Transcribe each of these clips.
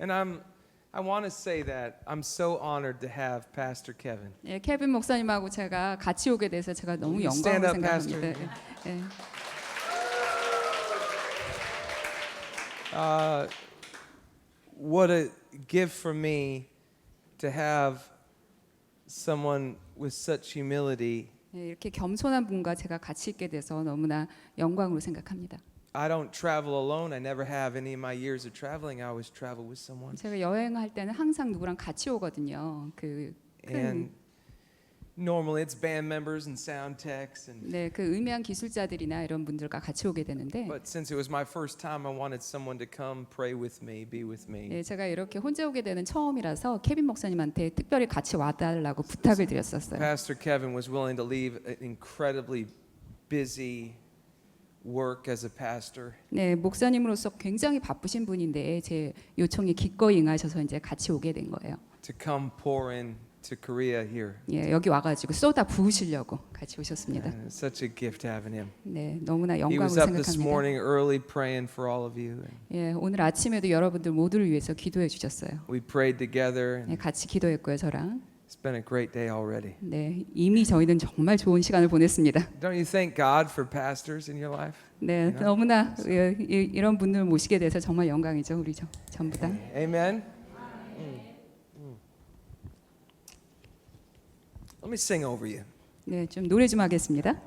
And I want to say that I'm so honored to have Pastor Kevin. 예, 케빈 목사님하고 제가 같이 오게 돼서 제가 너무 You stand 영광으로 up, 생각합니다. 예. What a gift for me to have someone with such humility. 예, 이렇게 겸손한 분과 제가 같이 있게 돼서 너무나 영광으로 생각합니다. I don't travel alone. I never have. Any of my years of traveling, I always travel with someone. 제가 여행할 때는 항상 누구랑 같이 오거든요. And normally it's band members and sound techs and 네, 그 음향 기술자들이나 이런 분들과 같이 오게 되는데 but since it was my first time, I wanted someone to come pray with me, be with me. 네, 제가 이렇게 혼자 오게 되는 처음이라서 케빈 목사님한테 특별히 같이 와달라고 부탁을 드렸었어요. Pastor Kevin was willing to leave an incredibly busy work as a pastor. 네, 목사님으로서 굉장히 바쁘신 분인데 제 요청에 기꺼이 응하셔서 이제 같이 오게 된 거예요. To come pour in to Korea here. 예, 여기 와가지고 쏟아 부으시려고 같이 오셨습니다. And it's such a gift having him. 네, 너무나 He 영광으로 was up this 생각합니다. morning early praying for all of you. 예, 오늘 아침에도 여러분들 모두를 위해서 기도해 주셨어요. We prayed together. 네, 같이 기도했고요, 저랑. It's been a great day already. 네, 이미 저희는 정말 좋은 시간을 보냈습니다. Don't you thank God for pastors in your life? 네, 너무나 이런 분들 모시게 돼서 정말 영광이죠, 우리 전부 다. Amen. Let me sing over you. 네, 좀 노래 좀 하겠습니다.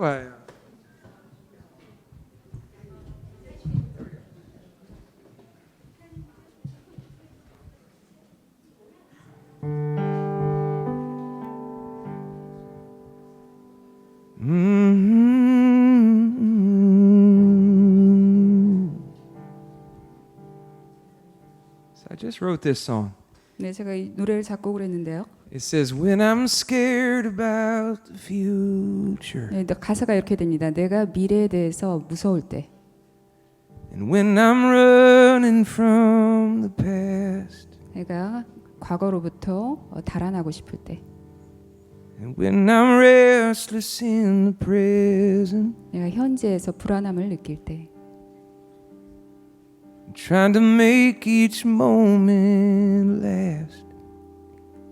Well, So I just wrote this song. 네, 제가 이 노래를 작곡을 했는데요. It says, "When I'm scared about the future, 네, 가사가 이렇게 됩니다. 내가 미래에 대해서 무서울 때, and when I'm running from the past, 내가 과거로부터 달아나고 싶을 때, and when I'm restless in the present, 내가 현재에서 불안함을 느낄 때, trying to make each moment last,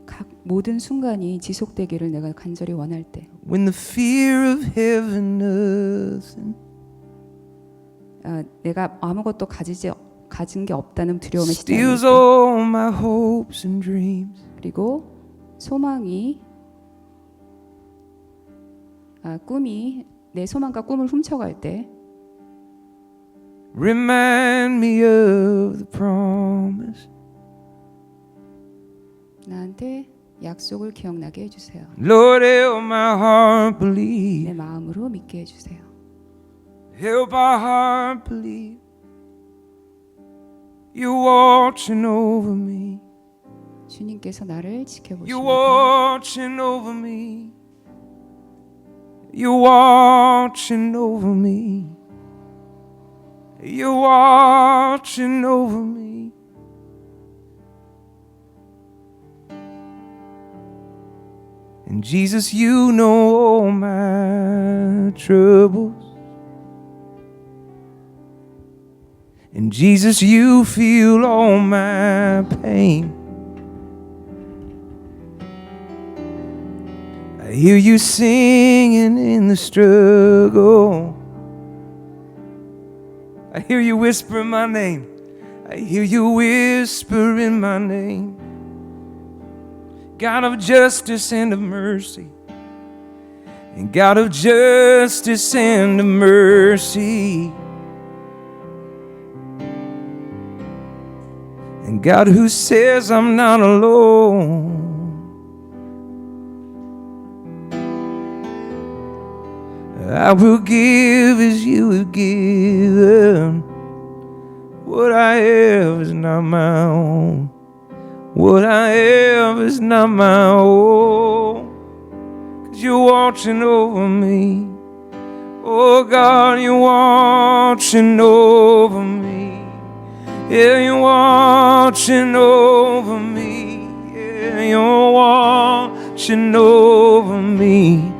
각 모든 순간이 지속되기를 내가 간절히 원할 때, when the fear of heaven nothing, 내가 아무것도 가진 게 없다는 두려움에 steals 시달릴 때, all my hopes and dreams, 그리고 소망이 꿈이 내 소망과 꿈을 훔쳐갈 때, remind me of the promise. 나한테 약속을 기억나게 해주세요. Lord, help my heart believe. 내 마음으로 믿게 해주세요. Help our heart believe. You're watching over me. 주님께서 나를 You're 지켜보십니다. watching over me. You're watching over me. You're watching over me. And Jesus, you know all my troubles. And Jesus, you feel all my pain. I hear you singing in the struggle. I hear you whispering my name. I hear you whispering my name. God of justice and of mercy. And God of justice and of mercy. And God who says I'm not alone. I will give as you have given. What I have is not my own. What I have is not my own. 'Cause you're watching over me. Oh God, you're watching over me. Yeah, you're watching watching over me. Yeah, you're watching over me.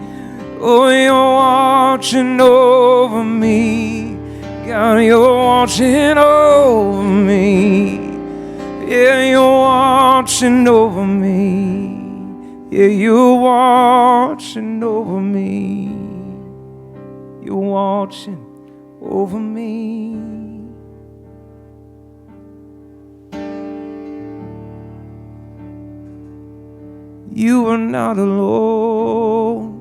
Oh, you're watching over me. God, you're watching over me. Yeah, you're watching over me. Yeah, you're watching over me. You're watching over me. You are not alone.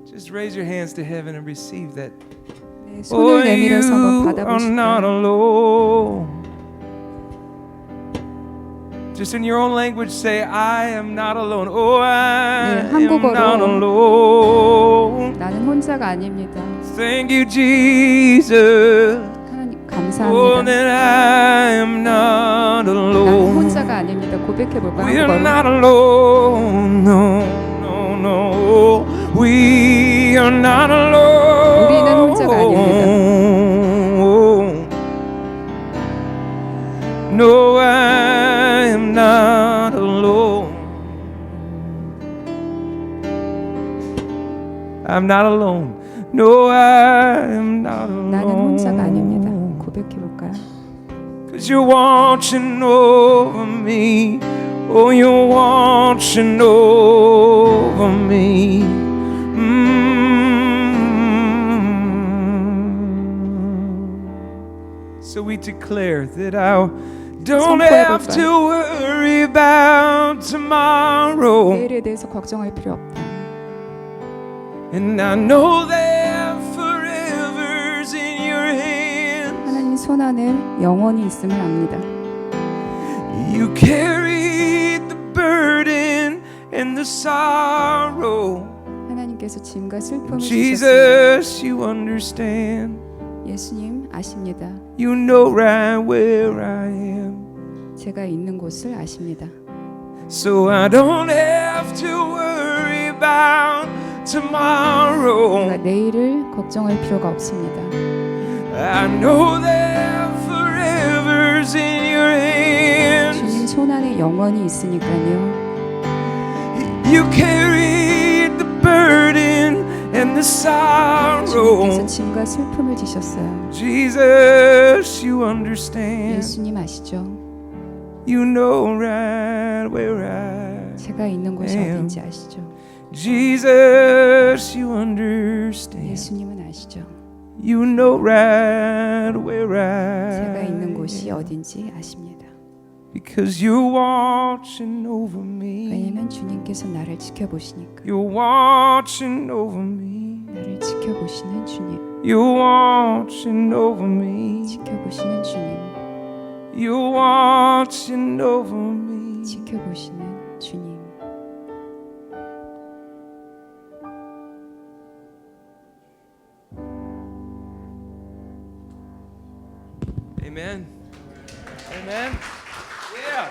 Just raise your hands to heaven and receive that. 네, 손을 내밀어서 한번 You are not 받아보실까요? alone. Just in your own language say, I am not alone. Oh, I 네, am 한국어로 not alone. 나는 혼자가 아닙니다. Thank you, Jesus. 하나님 Oh, 감사합니다. that I am not 나는 alone. 혼자가 아닙니다. 고백해볼까요? We are 한국어로. not alone. No, no, no. We are not alone. 우리는 혼자가 아닙니다. No, I am not alone. I'm not alone. No, I am not alone. 나는 혼자가 아닙니다. 고백해볼까요? 'Cause you're watching over me. Oh, you're watching over me. So we declare that I don't have to worry about tomorrow. 내일에 대해서 걱정할 필요 없다. And I know that forever's in your hands. 하나님 손 안에 영원히 있음을 압니다. You carried the burden and the sorrow. 하나님께서 짐과 슬픔을 주셨습니다. Jesus, you understand. 예수님 아십니다. You know right where I am. 제가 있는 곳을 아십니다. So I don't have to worry about tomorrow. 내가 내일을 걱정할 필요가 없습니다. I know that forever's in your hands. 주님 손 안에 영원히 있으니까요. You carried the burden and the sorrow. 주님께서 짐과 슬픔을 지셨어요. Jesus, you understand. 예수님 아시죠? You know right where I 제가 있는 곳이 am. 어딘지 아시죠? Jesus, you understand. 예수님은 아시죠? You know right where I 제가 있는 곳이 am. 어딘지 아십니다. Because you're watching over me. 왜냐면 주님께서 나를 지켜보시니까. You're watching over me. 나를 지켜보시는 주님. You're watching over me. 지켜보시는 주님. You're watching over me. 지켜보시는 주님. Amen. Amen. Yeah.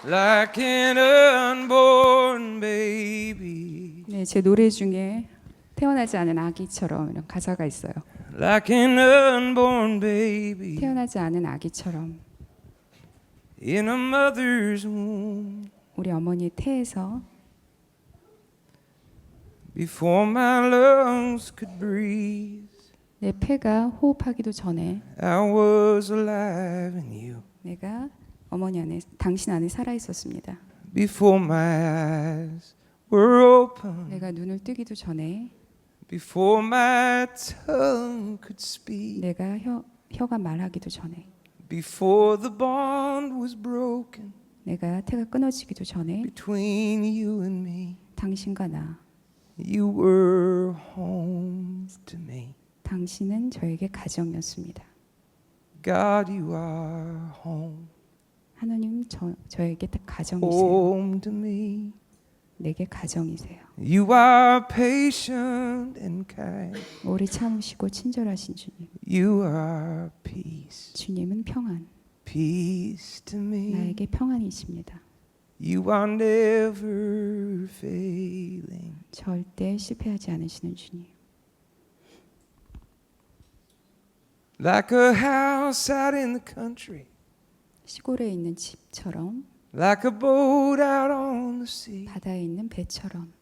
Like an unborn baby. 네, 제 노래 중에 태어나지 않은 아기처럼 이런 가사가 있어요. Like an unborn baby 태어나지 않은 아기처럼 in a mother's womb. 우리 어머니의 태에서 Before my lungs could breathe, 내 폐가 호흡하기도 전에 I was alive in you. 내가 어머니 안에 당신 안에 살아 있었습니다. Before my eyes were open, 내가 눈을 뜨기도 전에 before my tongue could speak, 내가 혀가 말하기도 전에 before the bond was broken 내가 태가 끊어지기도 전에 between you and me, 당신과 나 you were home to me. 당신은 저에게 가정이었습니다. God, you are home, 하나님 저에게 가정이세요. home to me. 내게 가정이세요. You are patient and kind. 오래 참으시고 친절하신 주님. You are peace, 주님은 평안. peace to me. 나에게 평안이십니다. You are never failing. 절대 실패하지 않으시는 주님. like a house out in the country, 시골에 있는 집처럼, like a boat out on the sea, 바다에 있는 배처럼,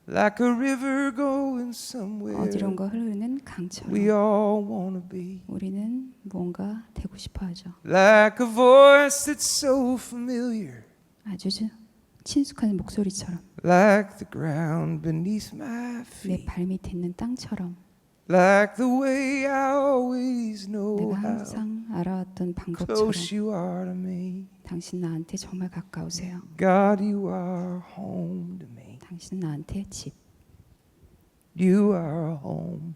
like a river going somewhere. 어디론가 흐르는 We 강처럼 all want to be 우리는 무언가 되고 싶어 하죠. like a voice that's so familiar, 아주 친숙한 목소리처럼, like the ground beneath my 내 feet, 발밑에 있는 땅처럼, like the way I always know 내가 how 항상 알아왔던 방법처럼 close you are to me. 당신 나한테 정말 가까우세요. God, you are home to me. 당신 나한테 집, You are home,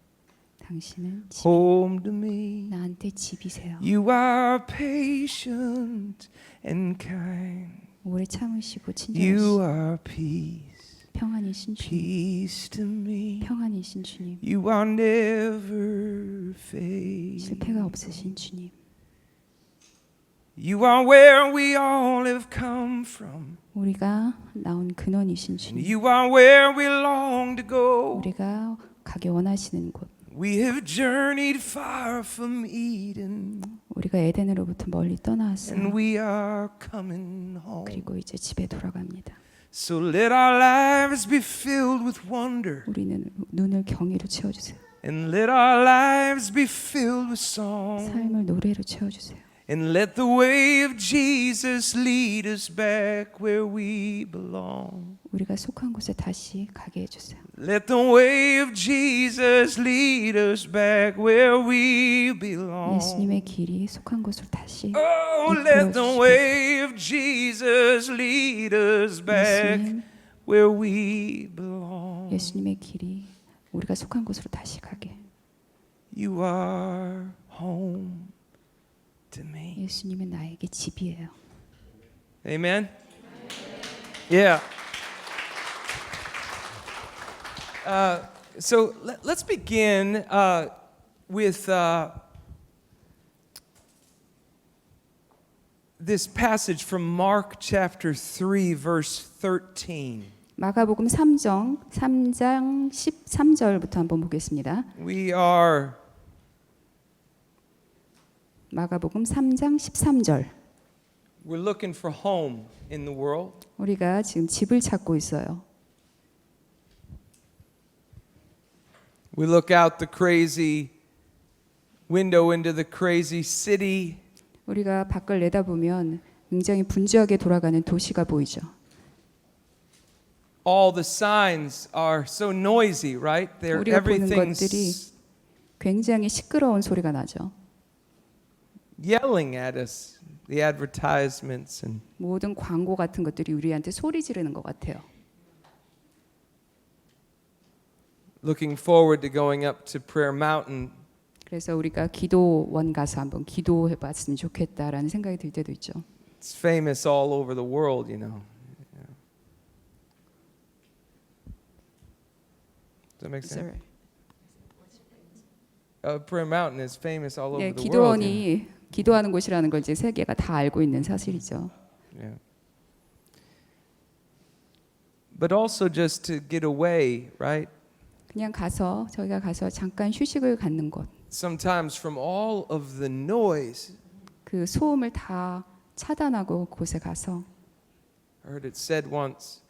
당신은 집, home to me. 나한테 집이세요. You are patient and kind. 오래 참으시고 You 친절하시고 are peace, 평안이신 주님, peace to me. 평안이신 주님, You are never failing. 실패가 없으신 주님, You are where we all have come from. 우리가 나온 근원이신 And 주님, you are where we long to go. 우리가 가기 원하시는 곳, We have journeyed far from Eden, 우리가 에덴으로부터 멀리 떠나왔어요. and we are coming home. 그리고 이제 집에 돌아갑니다. So let our lives be filled with wonder, 우리는 눈을 경외로 채워주세요. and let our lives be filled with song, 삶을 노래로 채워주세요. and let the way of Jesus lead us back where we belong. 우리가 속한 곳에 다시 가게 해주세요. Let the way of Jesus lead us back where we belong. 예수님의 길이 속한 곳으로 다시 Oh, let the way of Jesus lead us back 예수님, where we belong. 예수님의 길이 우리가 속한 곳으로 다시 가게. You are home to me. 예수님은 나에게 집이에요. Amen? Yeah. So let's begin with this passage from Mark chapter 3, verse 13. 마가복음 3장 13절부터 한번 보겠습니다. We are 마가복음 3장 13절. we're looking for home in the world. 우리가 지금 집을 찾고 있어요. We look out the crazy window into the crazy city. 우리가 밖을 내다보면 굉장히 분주하게 돌아가는 도시가 보이죠. All the signs are so noisy, right? They're 우리가 보는 everything's 것들이 굉장히 시끄러운 소리가 나죠. yelling at us. The advertisements and 모든 광고 같은 것들이 우리한테 소리 지르는 것 같아요. looking forward to going up to Prayer Mountain. 그래서 우리가 기도원 가서 한번 기도해 봤으면 좋겠다라는 생각이 들 때도 있죠. It's famous all over the world, you know. Does that make sense? Prayer Mountain is famous all over 네, the world. 기도원이 기도하는 곳이라는 걸 이제 세계가 다 알고 있는 사실이죠. Yeah. But also just to get away, right? 그냥 가서 저희가 가서 잠깐 휴식을 갖는 곳. Sometimes from all of the noise. 그 소음을 다 차단하고 곳에 가서 I heard it said once,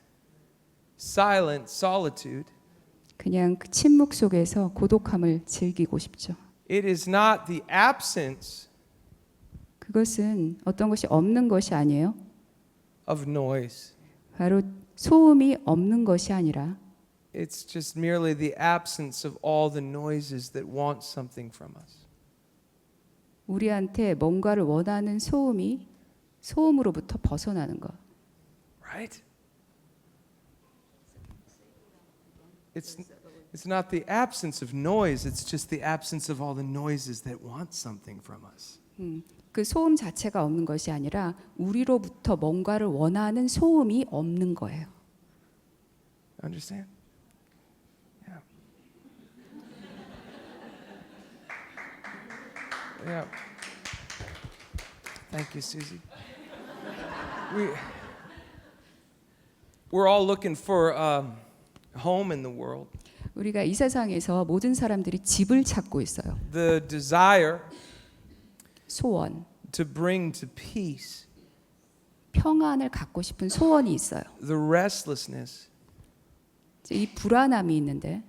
silent solitude. 그냥 그 침묵 속에서 고독함을 즐기고 싶죠. It is not the absence 그것은 어떤 것이 없는 것이 아니에요. of noise. 바로 소음이 없는 것이 아니라 It's just merely the absence of all the noises that want something from us. 우리한테 뭔가를 원하는 소음으로부터 벗어나는 것. Right? It's not the absence of noise, it's just the absence of all the noises that want something from us. 그 소음 자체가 없는 것이 아니라 우리로부터 뭔가를 원하는 소음이 없는 거예요. Understand? Yeah. Yeah. Thank you, Susie. We're all looking for home in the world. 우리가 이 세상에서 모든 사람들이 집을 찾고 있어요. the desire 소원, to bring to peace, 평안을 갖고 싶은 소원이 있어요. the restlessness. 이 불안함이 있는데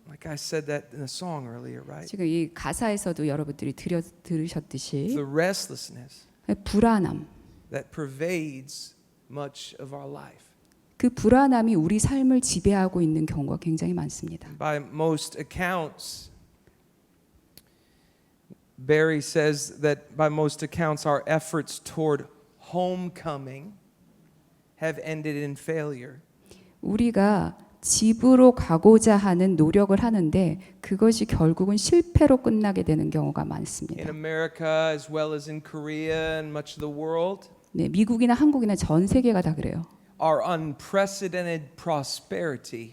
Like I said that in a song earlier, right? 지금 이 가사에서도 여러분들이 들으셨듯이 The restlessness 불안함, that pervades much of our life. 그 불안함이 우리 삶을 지배하고 있는 경우가 굉장히 많습니다. By most accounts, Barry says that by most accounts, our efforts toward homecoming have ended in failure. 우리가 집으로 가고자 하는 노력을 하는데 그것이 결국은 실패로 끝나게 되는 경우가 많습니다. In America, as well as in Korea and much of the world, 네, 미국이나 한국이나 전 세계가 다 그래요. our unprecedented prosperity,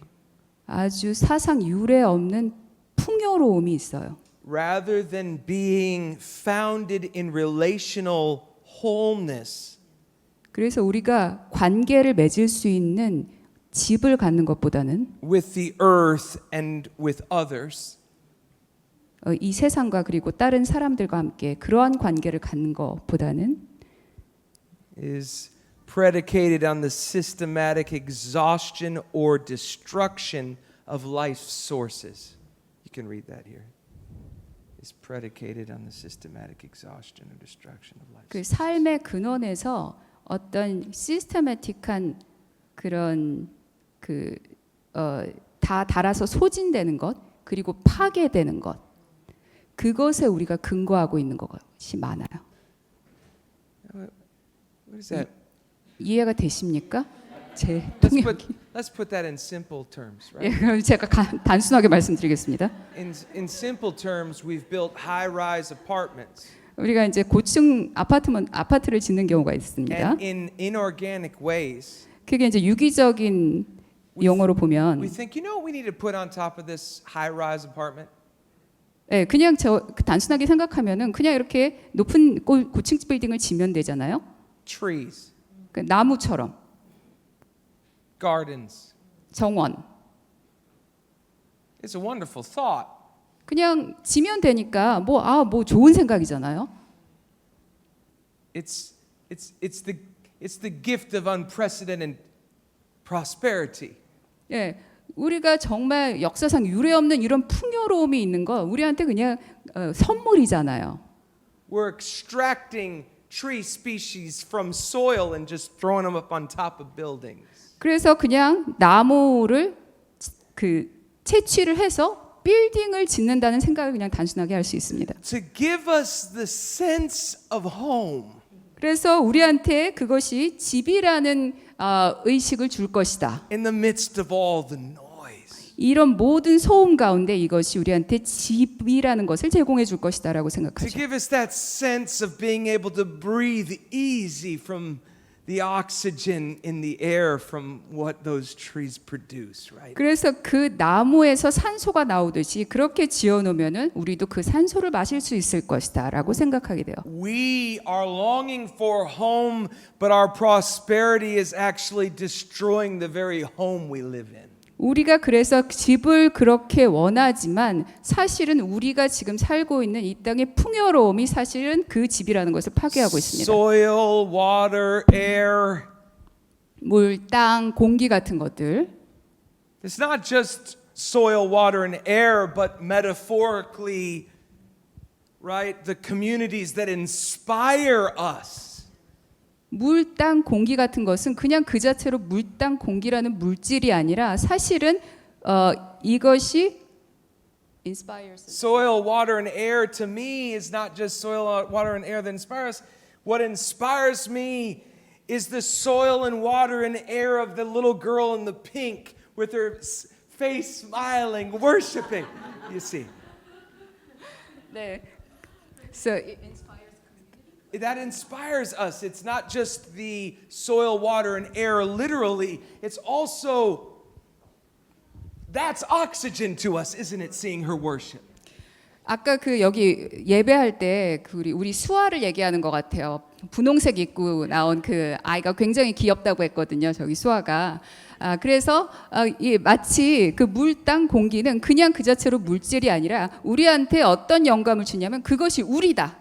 아주 사상 유례 없는 풍요로움이 있어요. rather than being founded in relational wholeness, 그래서 우리가 관계를 맺을 수 있는 집을 갖는 것보다는 with the earth and with others, 이 세상과 그리고 다른 사람들과 함께 그러한 관계를 갖는 것보다는 is predicated on the systematic exhaustion or destruction of life's sources. You can read that here. Is predicated on the systematic exhaustion or destruction of life. 그 삶의 근원에서 어떤 시스테매틱한 그런 다 달아서 소진되는 것 그리고 파괴되는 것 그것에 우리가 근거하고 있는 것이 많아요. What is that? 이해가 되십니까? 제 통역이. Let's put that in simple terms, 예, right? 그럼 제가 단순하게 말씀드리겠습니다. In simple terms, we've built high-rise apartments. 우리가 이제 고층 아파트를 짓는 경우가 있습니다. And in inorganic ways, 그게 이제 유기적인 용어로 we 보면, think, you know what we need to put on top of this high-rise apartment? 예, 그냥 단순하게 생각하면은 그냥 이렇게 높은 고층 빌딩을 지면 되잖아요. Trees, 그 나무처럼 gardens. 정원. It's a wonderful thought. 그냥 지면 되니까 뭐 좋은 생각이잖아요. It's the gift of unprecedented prosperity. 예, 우리가 정말 역사상 유례 없는 이런 풍요로움이 있는 거 우리한테 그냥 선물이잖아요. We're extracting tree species from soil and just throwing them up on top of buildings. 그래서 그냥 나무를 채취를 해서 빌딩을 짓는다는 생각을 그냥 단순하게 할 수 있습니다. To give us the sense of home. 그래서 우리한테 그것이 집이라는 의식을 줄 것이다. In the midst of all the noise. 이런 모든 소음 가운데 이것이 우리한테 집이라는 것을 제공해 줄 것이다라고 To 생각하죠. give us that sense of being able to breathe easy from the oxygen in the air from what those trees produce, right? 그래서 그 나무에서 산소가 나오듯이 그렇게 지어 놓으면은 우리도 그 산소를 마실 수 있을 것이다라고 생각하게 돼요. We are longing for home, but our prosperity is actually destroying the very home we live in. 우리가 그래서 집을 그렇게 원하지만 사실은 우리가 지금 살고 있는 이 땅의 풍요로움이 사실은 그 집이라는 것을 파괴하고 있습니다. Soil, water, air. 물, 땅, 공기 같은 것들. It's not just soil, water, and air, but metaphorically, right? The communities that inspire us. 물, 땅, 공기 같은 것은 그냥 그 자체로 물, 땅, 공기라는 물질이 아니라 사실은 이것이 inspires. Soil, water, and air to me is not just soil, water, and air that inspire us. What inspires me is the soil and water and air of the little girl in the pink with her face smiling, worshiping. You see. 네. So it inspires. That inspires us. It's not just the soil, water, and air literally. It's also, that's oxygen to us, isn't it, seeing her worship? 아까 여기 예배할 때 우리 수아를 얘기하는 것 같아요. 분홍색 입고 나온 그 아이가 굉장히 귀엽다고 했거든요. 저기 수아가 그래서 마치 그 물, 땅, 공기는 그냥 그 자체로 물질이 아니라 우리한테 어떤 영감을 주냐면 그것이 우리다,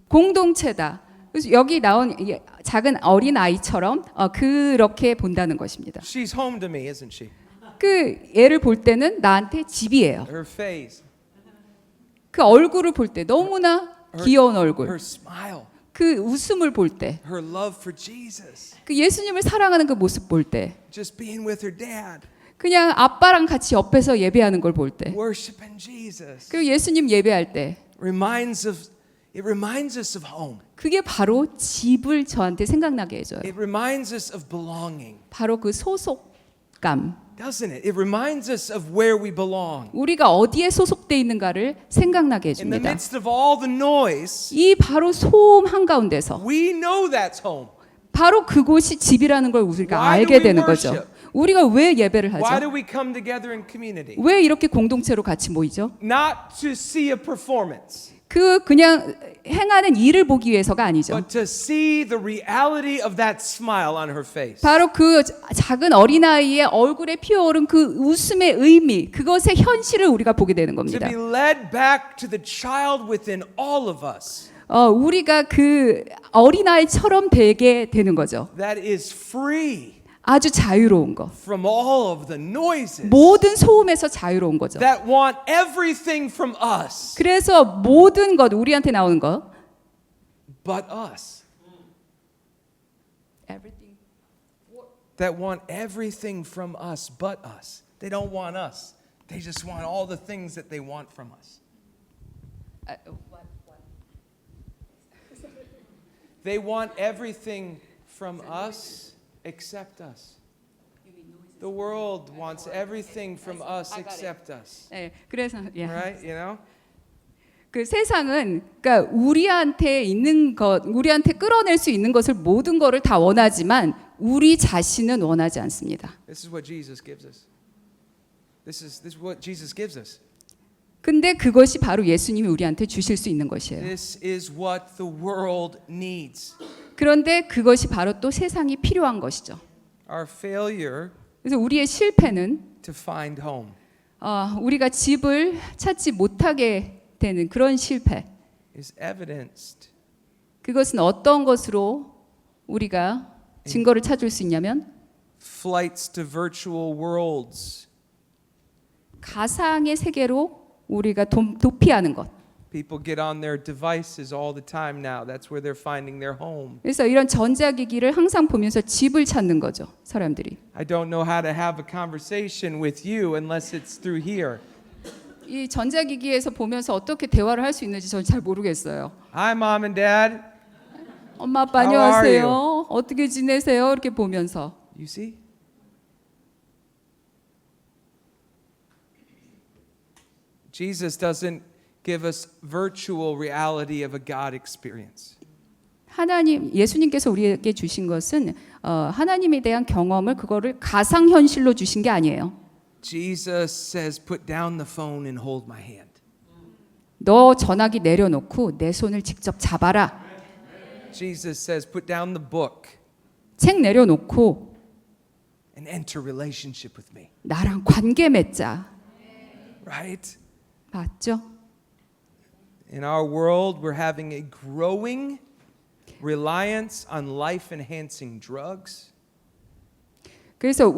공동체다. 그래서 여기 나온 이 작은 어린 아이처럼 그렇게 본다는 것입니다. She's home to me, isn't she? 그 애를 볼 때는 나한테 집이에요. Her face, 그 얼굴을 볼 때 너무나 귀여운 얼굴, her smile, 그 웃음을 볼 때, her love for Jesus, 그 예수님을 사랑하는 그 모습 볼 때, just being with her dad, 그냥 아빠랑 같이 옆에서 예배하는 걸 볼 때, worshiping Jesus. 그리고 예수님 예배할 때, It reminds us of home. 그게 바로 집을 저한테 생각나게 해줘요. It reminds us of belonging. 바로 그 소속감. Doesn't it? It reminds us of where we belong. 우리가 어디에 소속돼 있는가를 생각나게 In the 해줍니다. midst of all the noise, 이 바로 소음 한가운데서 we know that's home. 바로 그곳이 집이라는 걸 우리가 Why do 알게 we 되는 거죠. worship? 우리가 왜 예배를 Why 하죠? do we come together in community? 왜 이렇게 공동체로 같이 모이죠? Not to see a performance, 그냥 행하는 일을 보기 위해서가 아니죠. but to see the reality of that smile on her face. 바로 그 작은 어린아이의 얼굴에 피어오른 그 웃음의 의미, 그것의 현실을 우리가 보게 되는 To 겁니다. be led back to the child within all of us 우리가 그 어린아이처럼 되게 되는 거죠. that is free 아주 자유로운 거. from all of the noises, 모든 소음에서 자유로운 거죠. that want everything from us 그래서 모든 것, 우리한테 나오는 것, but us. That want everything from us but us. They don't want us. They just want all the things that they want from us. They want everything from us except us. The world wants everything from us except us. 네, 그래서 Right? You know? 그 세상은 그러니까 우리한테 있는 것, 우리한테 끌어낼 수 있는 것을 모든 것을 다 원하지만 우리 자신은 원하지 않습니다. This is what Jesus gives us. This is what Jesus gives us. 근데 그것이 바로 예수님이 우리한테 주실 수 있는 것이에요. This is what the world needs. 그런데 그것이 바로 또 세상이 필요한 것이죠. Our failure 그래서 우리의 실패는 to find home 우리가 집을 찾지 못하게 되는 그런 실패. is evidenced 그것은 어떤 것으로 우리가 증거를 찾을 수 있냐면 flights to virtual worlds. 가상의 세계로 우리가 도피하는 것. People get on their devices all the time now. That's where they're finding their home. 그래서 이런 전자기기를 항상 보면서 집을 찾는 거죠, 사람들이. I don't know how to have a conversation with you unless it's through here. 이 전자기기에서 보면서 어떻게 대화를 할 수 있는지 저는 잘 모르겠어요. Hi, Mom and Dad. 엄마 아빠 How are 안녕하세요. 어떻게 지내세요? 이렇게 보면서. You see? Jesus doesn't give us virtual reality of a God experience. 예수님께서 우리에게 주신 것은 하나님에 대한 경험을 그거를 가상 현실로 주신 게 아니에요. Jesus says, "Put down the phone and hold my hand." 너 전화기 내려놓고 내 손을 직접 잡아라. Jesus says, "Put down the book 책 내려놓고 and enter relationship with me." 나랑 관계 맺자. Right? 맞죠? In our world, we're having a growing reliance on life-enhancing drugs, 그래서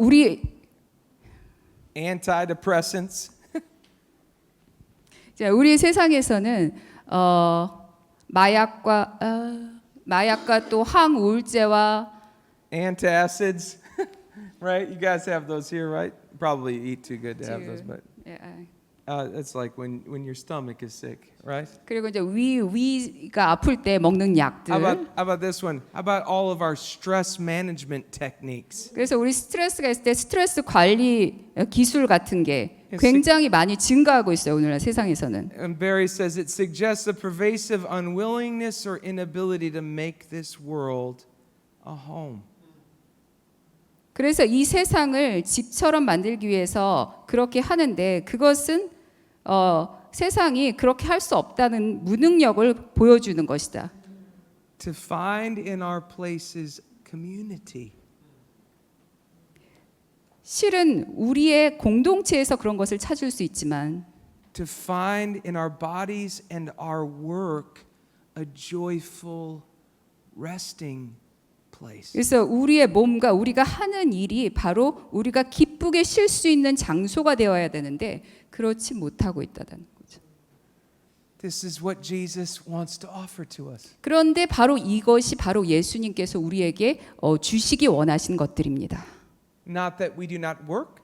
antidepressants, 우리 세상에서는 마약과 또 항우울제와 antacids. Right? You guys have those here, right? Probably eat too good to have those, but it's like when your stomach is sick, right? 그리고 이제 위가 아플 때 먹는 약들. How about this one? How about all of our stress management techniques? 그래서 우리 스트레스가 있을 때 스트레스 관리 기술 같은 게 Yes, 굉장히 많이 증가하고 있어요, 오늘날 세상에서는. And Barry says it suggests a pervasive unwillingness or inability to make this world a home. 그래서 이 세상을 집처럼 만들기 위해서 그렇게 하는데 그것은 세상이 그렇게 할 수 없다는 무능력을 보여주는 것이다. To find in our places community. 실은 우리의 공동체에서 그런 것을 찾을 수 있지만 to find in our bodies and our work a joyful resting place. 그래서 우리의 몸과 우리가 하는 일이 바로 우리가 기쁘게 쉴 수 있는 장소가 되어야 되는데 그렇지 못하고 있다는 거죠. This is what Jesus wants to offer to us. 그런데 바로 이것이 바로 예수님께서 우리에게 주시기 원하신 것들입니다. Not that we do not work.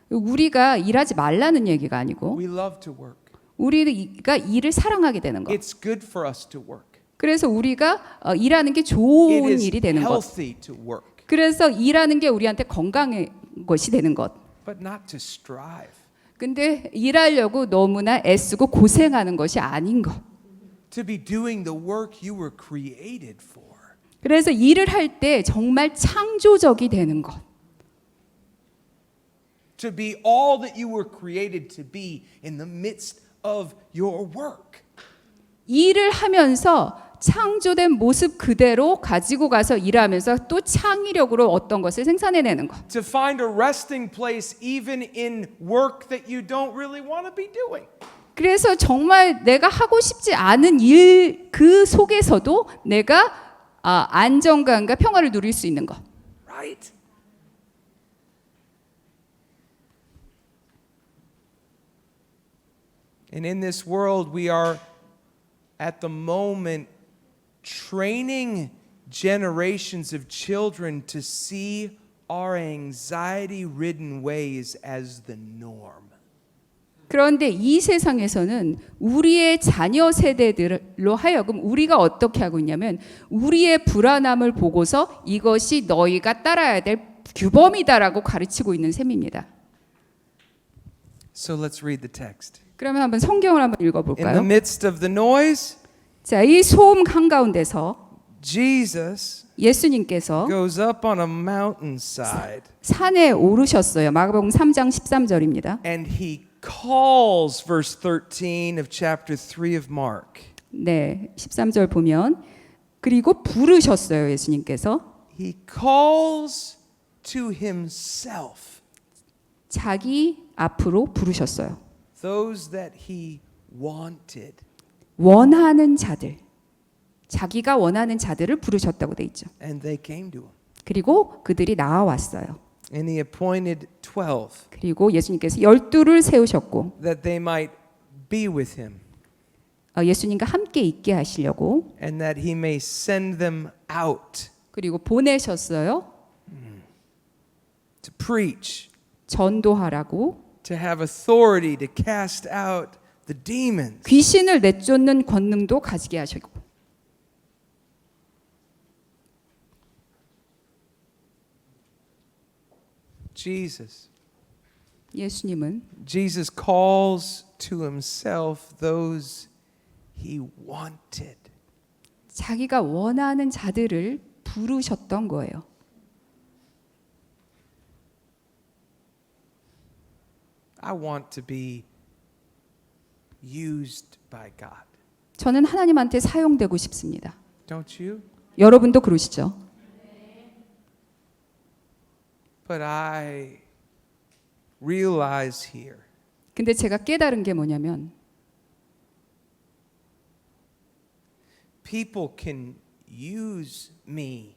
우리가 일하지 말라는 얘기가 아니고 We love to work. 우리가 일을 사랑하게 되는 것. It's good for us to work. 그래서 우리가 일하는 게 It 좋은 is 일이 되는 것. healthy to work, 그래서 일하는 게 우리한테 건강한 것이 되는 것. but not to strive. 근데 일하려고 너무나 애쓰고 고생하는 것이 아닌 것. To be doing the work you were created for. 그래서 일을 할 때 정말 창조적이 되는 것. To be all that you were created to be in the midst of your work. 일을 하면서 창조된 모습 그대로 가지고 가서 일하면서 또 창의력으로 어떤 것을 생산해내는 것. To find a resting place even in work that you don't really want to be doing. 그래서 정말 내가 하고 싶지 않은 일 그 속에서도 내가 안정감과 평화를 누릴 수 있는 것. Right? And in this world, we are at the moment training generations of children to see our anxiety-ridden ways as the norm. 그런데 이 세상에서는 우리의 자녀 세대들로 하여금 우리가 어떻게 하고 있냐면 우리의 불안함을 보고서 이것이 너희가 따라야 될 규범이다라고 가르치고 있는 셈입니다. So let's read the text. 그러면 한번 성경을 한번 In the 읽어볼까요? midst of the noise, 자, 이 소음 한가운데서 Jesus 예수님께서 goes up on a mountainside 산에 오르셨어요. 마가복음 3장 13절입니다. and he calls, verse 13 of chapter 3 of Mark. 네, 13절 보면 그리고 부르셨어요. 예수님께서 He calls to himself 자기 앞으로 부르셨어요. those that he wanted. 원하는 자들, 자기가 원하는 자들을 부르셨다고 돼 있죠. And they came to him. 그리고 그들이 나와왔어요. And he appointed 12 그리고 예수님께서 12를 세우셨고 that they might be with him 예수님과 함께 있게 하시려고 and that he may send them out 그리고 보내셨어요. to preach, 전도하라고 to have authority to cast out the demons. 귀신을 내쫓는 권능도 가지게 하시고 예수님은 Jesus calls to himself those he wanted. 자기가 원하는 자들을 부르셨던 거예요. I want to be used by God. 저는 하나님한테 사용되고 싶습니다. Don't you? 여러분도 그러시죠? But I realize here 근데 제가 깨달은 게 뭐냐면 people can use me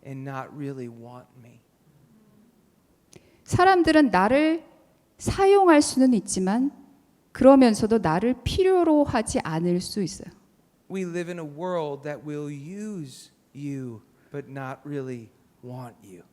and not really want me. 사람들은 나를 사용할 수는 있지만 그러면서도 나를 필요로 하지 않을 수 있어요. We live in a world that will use you but not really want you.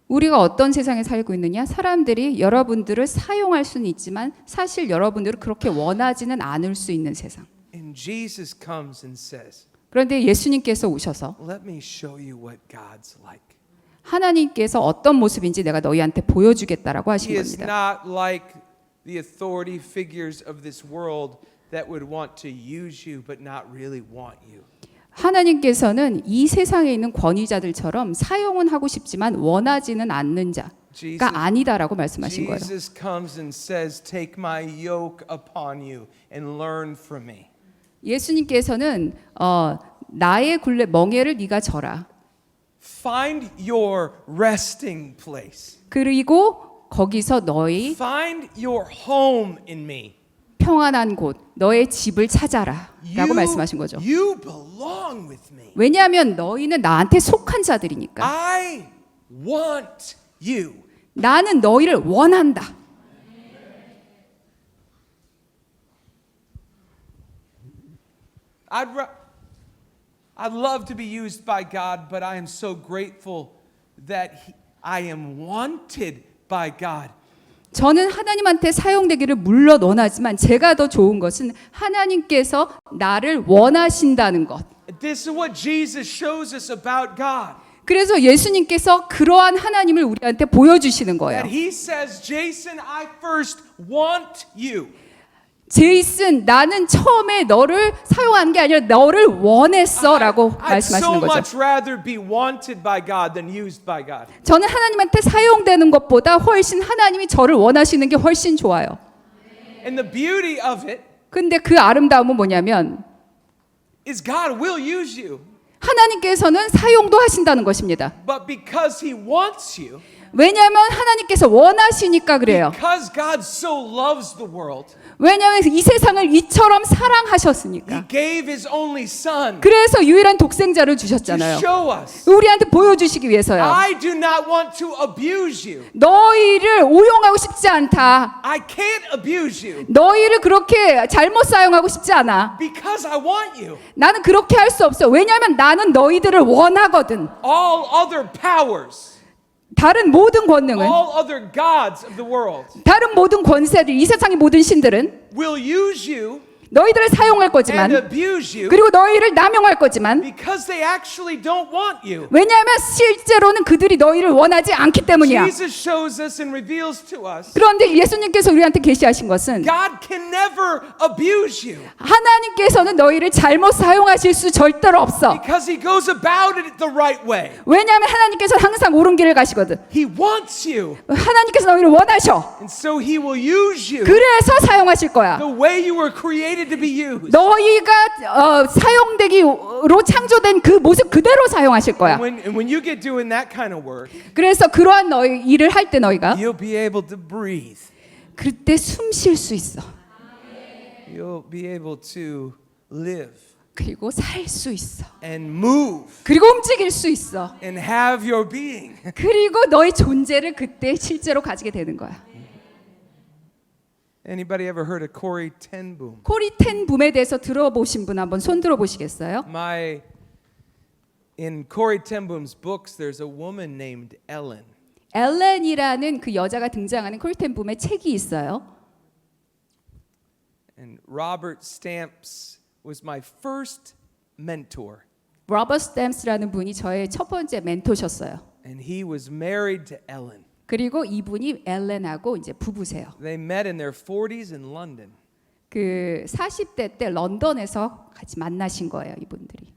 우리가 어떤 세상에 살고 있느냐? 사람들이 여러분들을 사용할 수는 있지만 사실 여러분들을 그렇게 원하지는 않을 수 있는 세상. And Jesus comes and says, 그런데 예수님께서 오셔서 "Let me show you what God's like." 하나님께서 어떤 모습인지 내가 너희한테 보여주겠다라고 하신 He is 겁니다. not like the authority figures of this world that would want to use you but not really want you. 하나님께서는 이 세상에 있는 권위자들처럼 사용은 하고 싶지만 원하지는 않는 자가 아니다라고 말씀하신 거예요. Jesus comes and says, "Take my yoke upon you and learn from me." 예수님께서는 나의 굴레 멍에를 네가 져라. Find your resting place. 그리고 거기서 너희 Find your home in me. 평안한 곳, 너의 집을 찾아라 라고 말씀하신 거죠. You belong with me. 왜냐하면 너희는 나한테 속한 자들이니까. I want you. 나는 너희를 원한다. I'd love to be used by God, but I am so grateful that I am wanted by God. 저는 하나님한테 사용되기를 물론 원하지만 제가 더 좋은 것은 하나님께서 나를 원하신다는 것. This is what Jesus shows us about God. 그래서 예수님께서 그러한 하나님을 우리한테 보여주시는 거예요. That He says, Jason, I first want you. 제이슨, 나는 처음에 너를 사용한 게 아니라 너를 원했어라고 I'd 말씀하시는 so 거죠. much rather be wanted by God than used by God. 저는 하나님한테 사용되는 것보다 훨씬 하나님이 저를 원하시는 게 훨씬 좋아요. And the beauty of it 근데 그 아름다움은 뭐냐면 is God will use you. 하나님께서는 사용도 하신다는 것입니다. But because He wants you, 왜냐하면 하나님께서 원하시니까 그래요. because God so loves the world, 왜냐하면 이 세상을 이처럼 사랑하셨으니까. He gave His only Son 그래서 유일한 독생자를 to 주셨잖아요. show us. 우리한테 보여주시기 위해서요. I do not want to abuse you. 너희를 오용하고 싶지 않다. I can't abuse you 너희를 그렇게 잘못 사용하고 싶지 않아. because I want you. 나는 그렇게 할 수 없어. 왜냐하면 나는 너희들을 원하거든. All other powers, 다른 모든 권능은, all other gods of the world 다른 모든 권세들, 이 세상의 모든 신들은 will use you 너희들을 사용할 and 거지만, abuse you 그리고 너희를 남용할 거지만, because they actually don't want you. 왜냐하면 실제로는 그들이 너희를 원하지 않기 때문이야. Jesus shows us and reveals to us 그런데 예수님께서 우리한테 계시하신 것은 God can never abuse you 하나님께서는 너희를 잘못 사용하실 수 절대로 없어. because He goes about it the right way. 왜냐하면 하나님께서는 항상 옳은 길을 가시거든. He wants you, 하나님께서 너희를 원하셔. and so He will use you 그래서 사용하실 거야. the way you were created to be used. 너희가 사용되기로 창조된 그 모습 그대로 사용하실 거야. And when you get doing that kind of work, 그래서 그러한 너희 일을 할 때 너희가 you'll be able to breathe. 그때 숨 쉴 수 있어. You'll be able to live 그리고 살 수 있어. and move 그리고 움직일 수 있어. and have your being. 그리고 너의 존재를 그때 실제로 가지게 되는 거야. Anybody ever heard of Corrie ten Boom? 코리 텐 붐에 대해서 들어보신 분 한번 손 들어보시겠어요? In Corrie ten Boom's books, there's a woman named Ellen. 엘렌이라는 그 여자가 등장하는 코리 텐 붐의 책이 있어요. And Robert Stamps was my first mentor. 로버트 스탬스라는 분이 저의 첫 번째 멘토셨어요. And he was married to Ellen. 그리고 이분이 엘렌하고 이제 부부세요. They met in their 40s in London. 그 40대 때 런던에서 같이 만나신 거예요, 이분들이.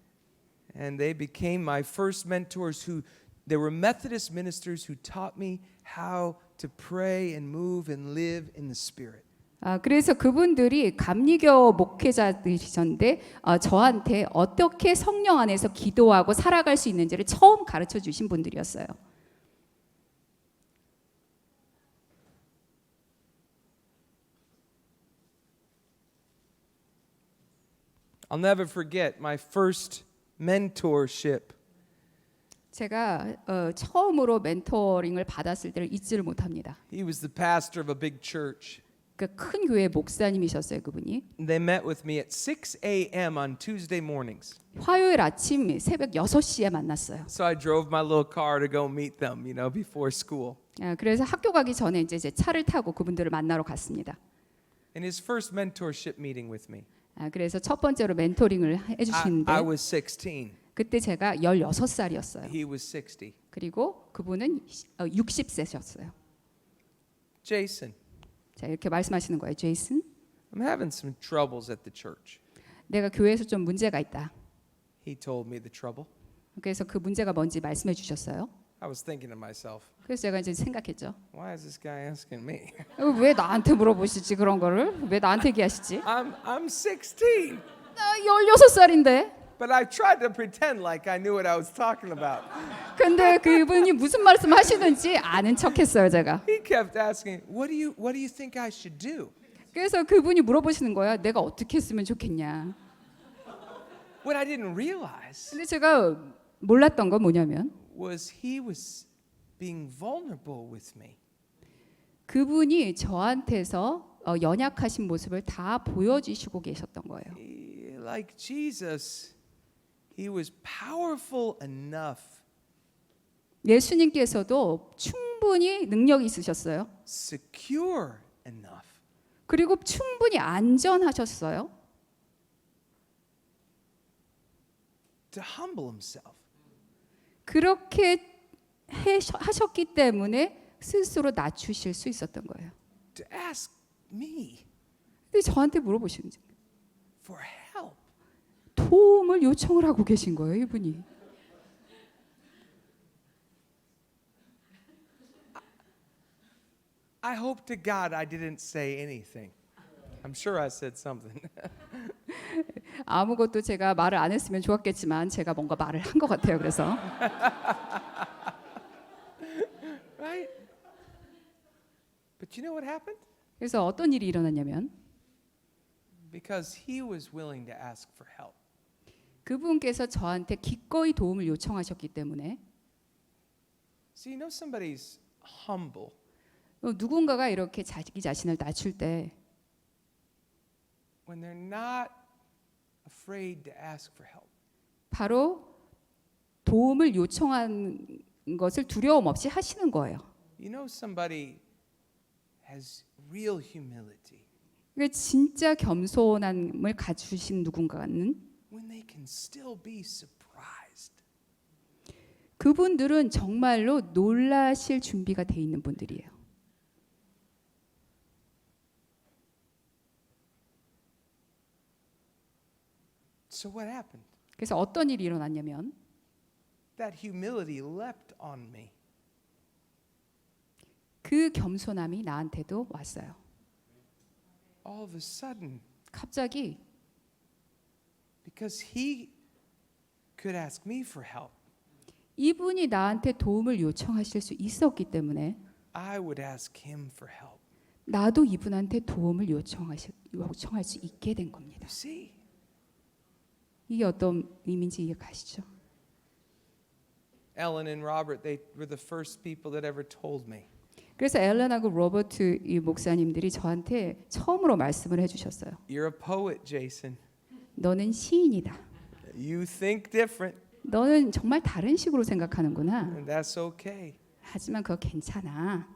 And they became my first mentors who they were Methodist ministers who taught me how to pray and move and live in the Spirit. 그래서 그분들이 감리교 목회자들이셨는데 저한테 어떻게 성령 안에서 기도하고 살아갈 수 있는지를 처음 가르쳐 주신 분들이었어요. I'll never forget my first mentorship. 제가 처음으로 멘토링을 받았을 때를 잊지를 못합니다. He was the pastor of a big church. 그 큰 교회 목사님이셨어요, 그분이. They met with me at 6 a.m. on Tuesday mornings. 화요일 아침 새벽 6시에 만났어요. So I drove my little car to go meet them, before school. 그래서 학교 가기 전에 이제 제 차를 타고 그분들을 만나러 갔습니다. In his first mentorship meeting with me, 그래서 첫 번째로 멘토링을 해주시는데 I was 16. 그때 제가 16살이었어요. He was 60. 그리고 그분은 60세셨어요. Jason, 자, 이렇게 말씀하시는 거예요. 제이슨, I'm having some troubles at the church. 내가 교회에서 좀 문제가 있다. He told me the trouble. 그래서 그 문제가 뭔지 말씀해 주셨어요. I was thinking to myself, 그래서 제가 이제 생각했죠. why is this guy asking me? 왜 나한테 물어보시지 그런 거를? 왜 나한테 얘기하시지? I'm 16. 나 16살인데. But I tried to pretend like I knew what I was talking about. 근데 그분이 무슨 말씀 하시는지 아는 척했어요, 제가. He kept asking, what do you think I should do? 그래서 그분이 물어보시는 거야. 내가 어떻게 했으면 좋겠냐. What I didn't realize 근데 제가 몰랐던 건 뭐냐면 was he was being vulnerable with me. 그분이 저한테서 연약하신 모습을 다 보여주시고 계셨던 거예요. Like Jesus, he was powerful enough, 예수님께서도 충분히 능력이 있으셨어요. secure enough 그리고 충분히 안전하셨어요. to humble himself. 그렇게 하셨기 때문에 스스로 낮추실 수 있었던 거예요. To ask me 근데 저한테 물어보시는 거예요. for help. 도움을 요청을 하고 계신 거예요, 이분이. I hope to God I didn't say anything. I'm sure I said something. 아무것도 제가 말을 안 했으면 좋았겠지만 제가 뭔가 말을 한 것 같아요. 그래서 Right? But you know what happened? 그래서 어떤 일이 일어났냐면 Because he was willing to ask for help. 그분께서 저한테 기꺼이 도움을 요청하셨기 때문에 See, you know somebody's humble 누군가가 이렇게 자기 자신을 낮출 때 when they're not afraid to ask for help. 바로 도움을 요청한 것을 두려움 없이 하시는 거예요. You know somebody has real humility 그러니까 진짜 겸손함을 가지신 누군가는 when they can still be surprised. 그분들은 정말로 놀라실 준비가 돼 있는 분들이에요. So what happened? 그래서 어떤 일이 일어났냐면 That humility leapt on me. 그 겸손함이 나한테도 왔어요. All of a sudden, 갑자기 because he could ask me for help, 이분이 나한테 도움을 요청하실 수 있었기 때문에 I would ask him for help. 나도 이분한테 도움을 요청할 수 있게 된 겁니다. You see? 이게 어떤 의미인지 이해가시죠? Ellen and Robert, they were the first people that ever told me. 그래서 앨런하고 로버트 이 목사님들이 저한테 처음으로 말씀을 해주셨어요. You're a poet, Jason. 너는 시인이다. You think different, 너는 정말 다른 식으로 생각하는구나. and that's okay. 하지만 그거 괜찮아.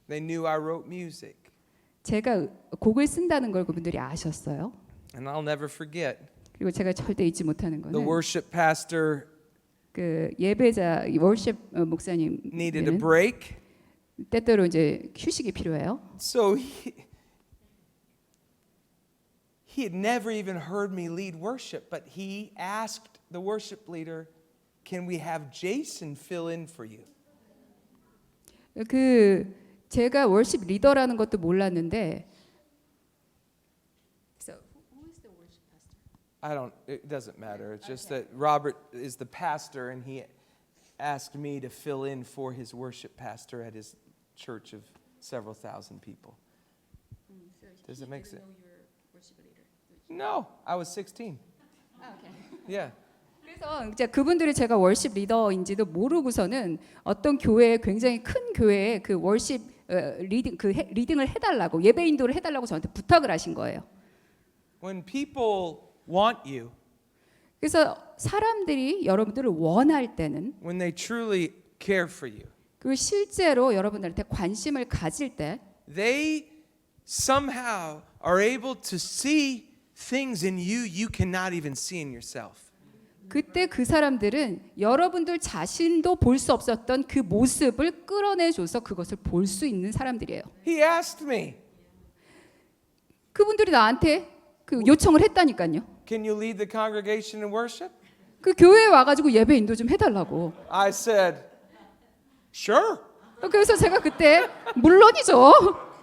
They knew I wrote music, 제가 곡을 쓴다는 걸 그분들이 아셨어요. and I'll never forget. 그리고 제가 절대 잊지 못하는 The 거는 worship pastor 그 예배자 워십 목사님 needed a break, 때때로 이제 휴식이 필요해요. so he had never even heard me lead worship, but he asked the worship leader, "Can we have Jason fill in for you?" 그 제가 월십 리더라는 것도 몰랐는데. It doesn't matter. It's just that Robert is the pastor and he asked me to fill in for his worship pastor at his church of several thousand people. Does it make sense? No, I was 16. Yeah. 그래서 이제 그분들이 제가 월십 리더인지도 모르고서는 어떤 교회에 굉장히 큰 교회에 그 월십 리딩을 해달라고 예배 인도를 해달라고 저한테 부탁을 하신 거예요. When people want you, 그래서 사람들이 여러분들을 원할 때는 when they truly care for you, 그리고 실제로 여러분들한테 관심을 가질 때 they somehow are able to see things in you you cannot even see in yourself. 그때 그 사람들은 여러분들 자신도 볼 수 없었던 그 모습을 끌어내줘서 그것을 볼 수 있는 사람들이에요. He asked me, 그분들이 나한테 그 요청을 했다니까요. "Can you lead the congregation in worship?" 그 교회에 와가지고 예배 인도 좀 해달라고. I said, "Sure." 그래서 제가 그때 물론이죠.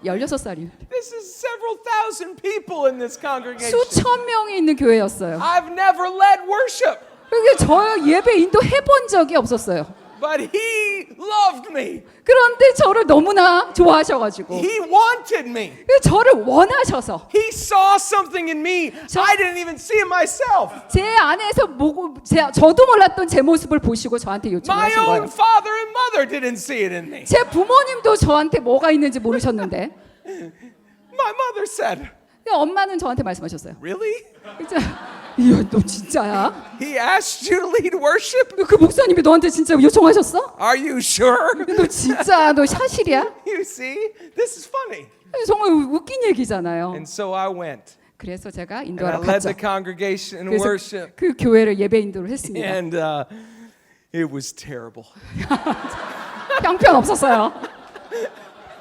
16살이요. This is several thousand people in this congregation. 수천 명이 있는 교회였어요. I've never led worship, 그게 저 예배 인도해본 적이 없었어요. but he loved me. 그런데 저를 너무나 좋아하셔가지고 He wanted me. 저를 원하셔서 He saw something in me I didn't even see in myself. 제 안에서 저도 몰랐던 제 모습을 보시고 저한테 My 요청하신 own 거예요. father and mother didn't see it in me. 제 부모님도 저한테 뭐가 있는지 모르셨는데 My mother said, 엄마는 저한테 말씀하셨어요. really? 진짜, 이야, 너 진짜야? He asked you to lead worship? 그 목사님이 너한테 진짜 요청하셨어? Are you sure? 너 진짜 너 사실이야? You see, this is funny. 정말 웃긴 얘기잖아요. And so I went. 그래서 제가 And I 인도하러 led 갔죠. the congregation in 그래서 worship. 그 교회를 예배 인도를 했습니다. And it was terrible. 형편 없었어요.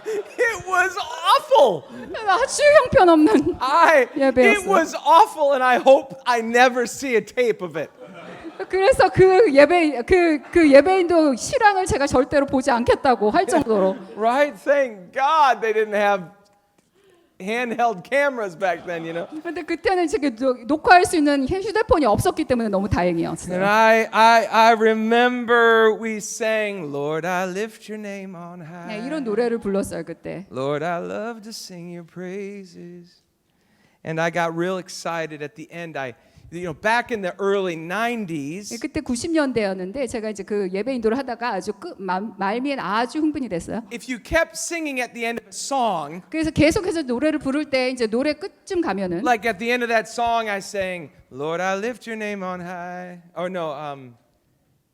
It was awful. 아주 형편없는 It 예배였어요. was awful, and I hope I never see a tape of it. 그래서 그 예배인도 실황을 제가 절대로 보지 않겠다고 할 정도로 Right? Thank God they didn't have handheld cameras back then, you know. 근데 그때는 제가 녹화할 수 있는 휴대폰이 없었기 때문에 너무 And 다행이었어요. I remember we sang, Lord, I lift your name on high. 네, 이런 노래를 불렀어요 그때. Lord, I love to sing your praises. And I got real excited at the end. Back in the early 90s, 그때 90년대였는데 제가 이제 그 예배 인도를 하다가 아주 말미엔 아주 흥분이 됐어요. if you kept singing at the end of a song, 그래서 계속해서 노래를 부를 때 이제 노래 끝쯤 가면은 like at the end of that song, I sang, Lord, I lift your name on high. Or no,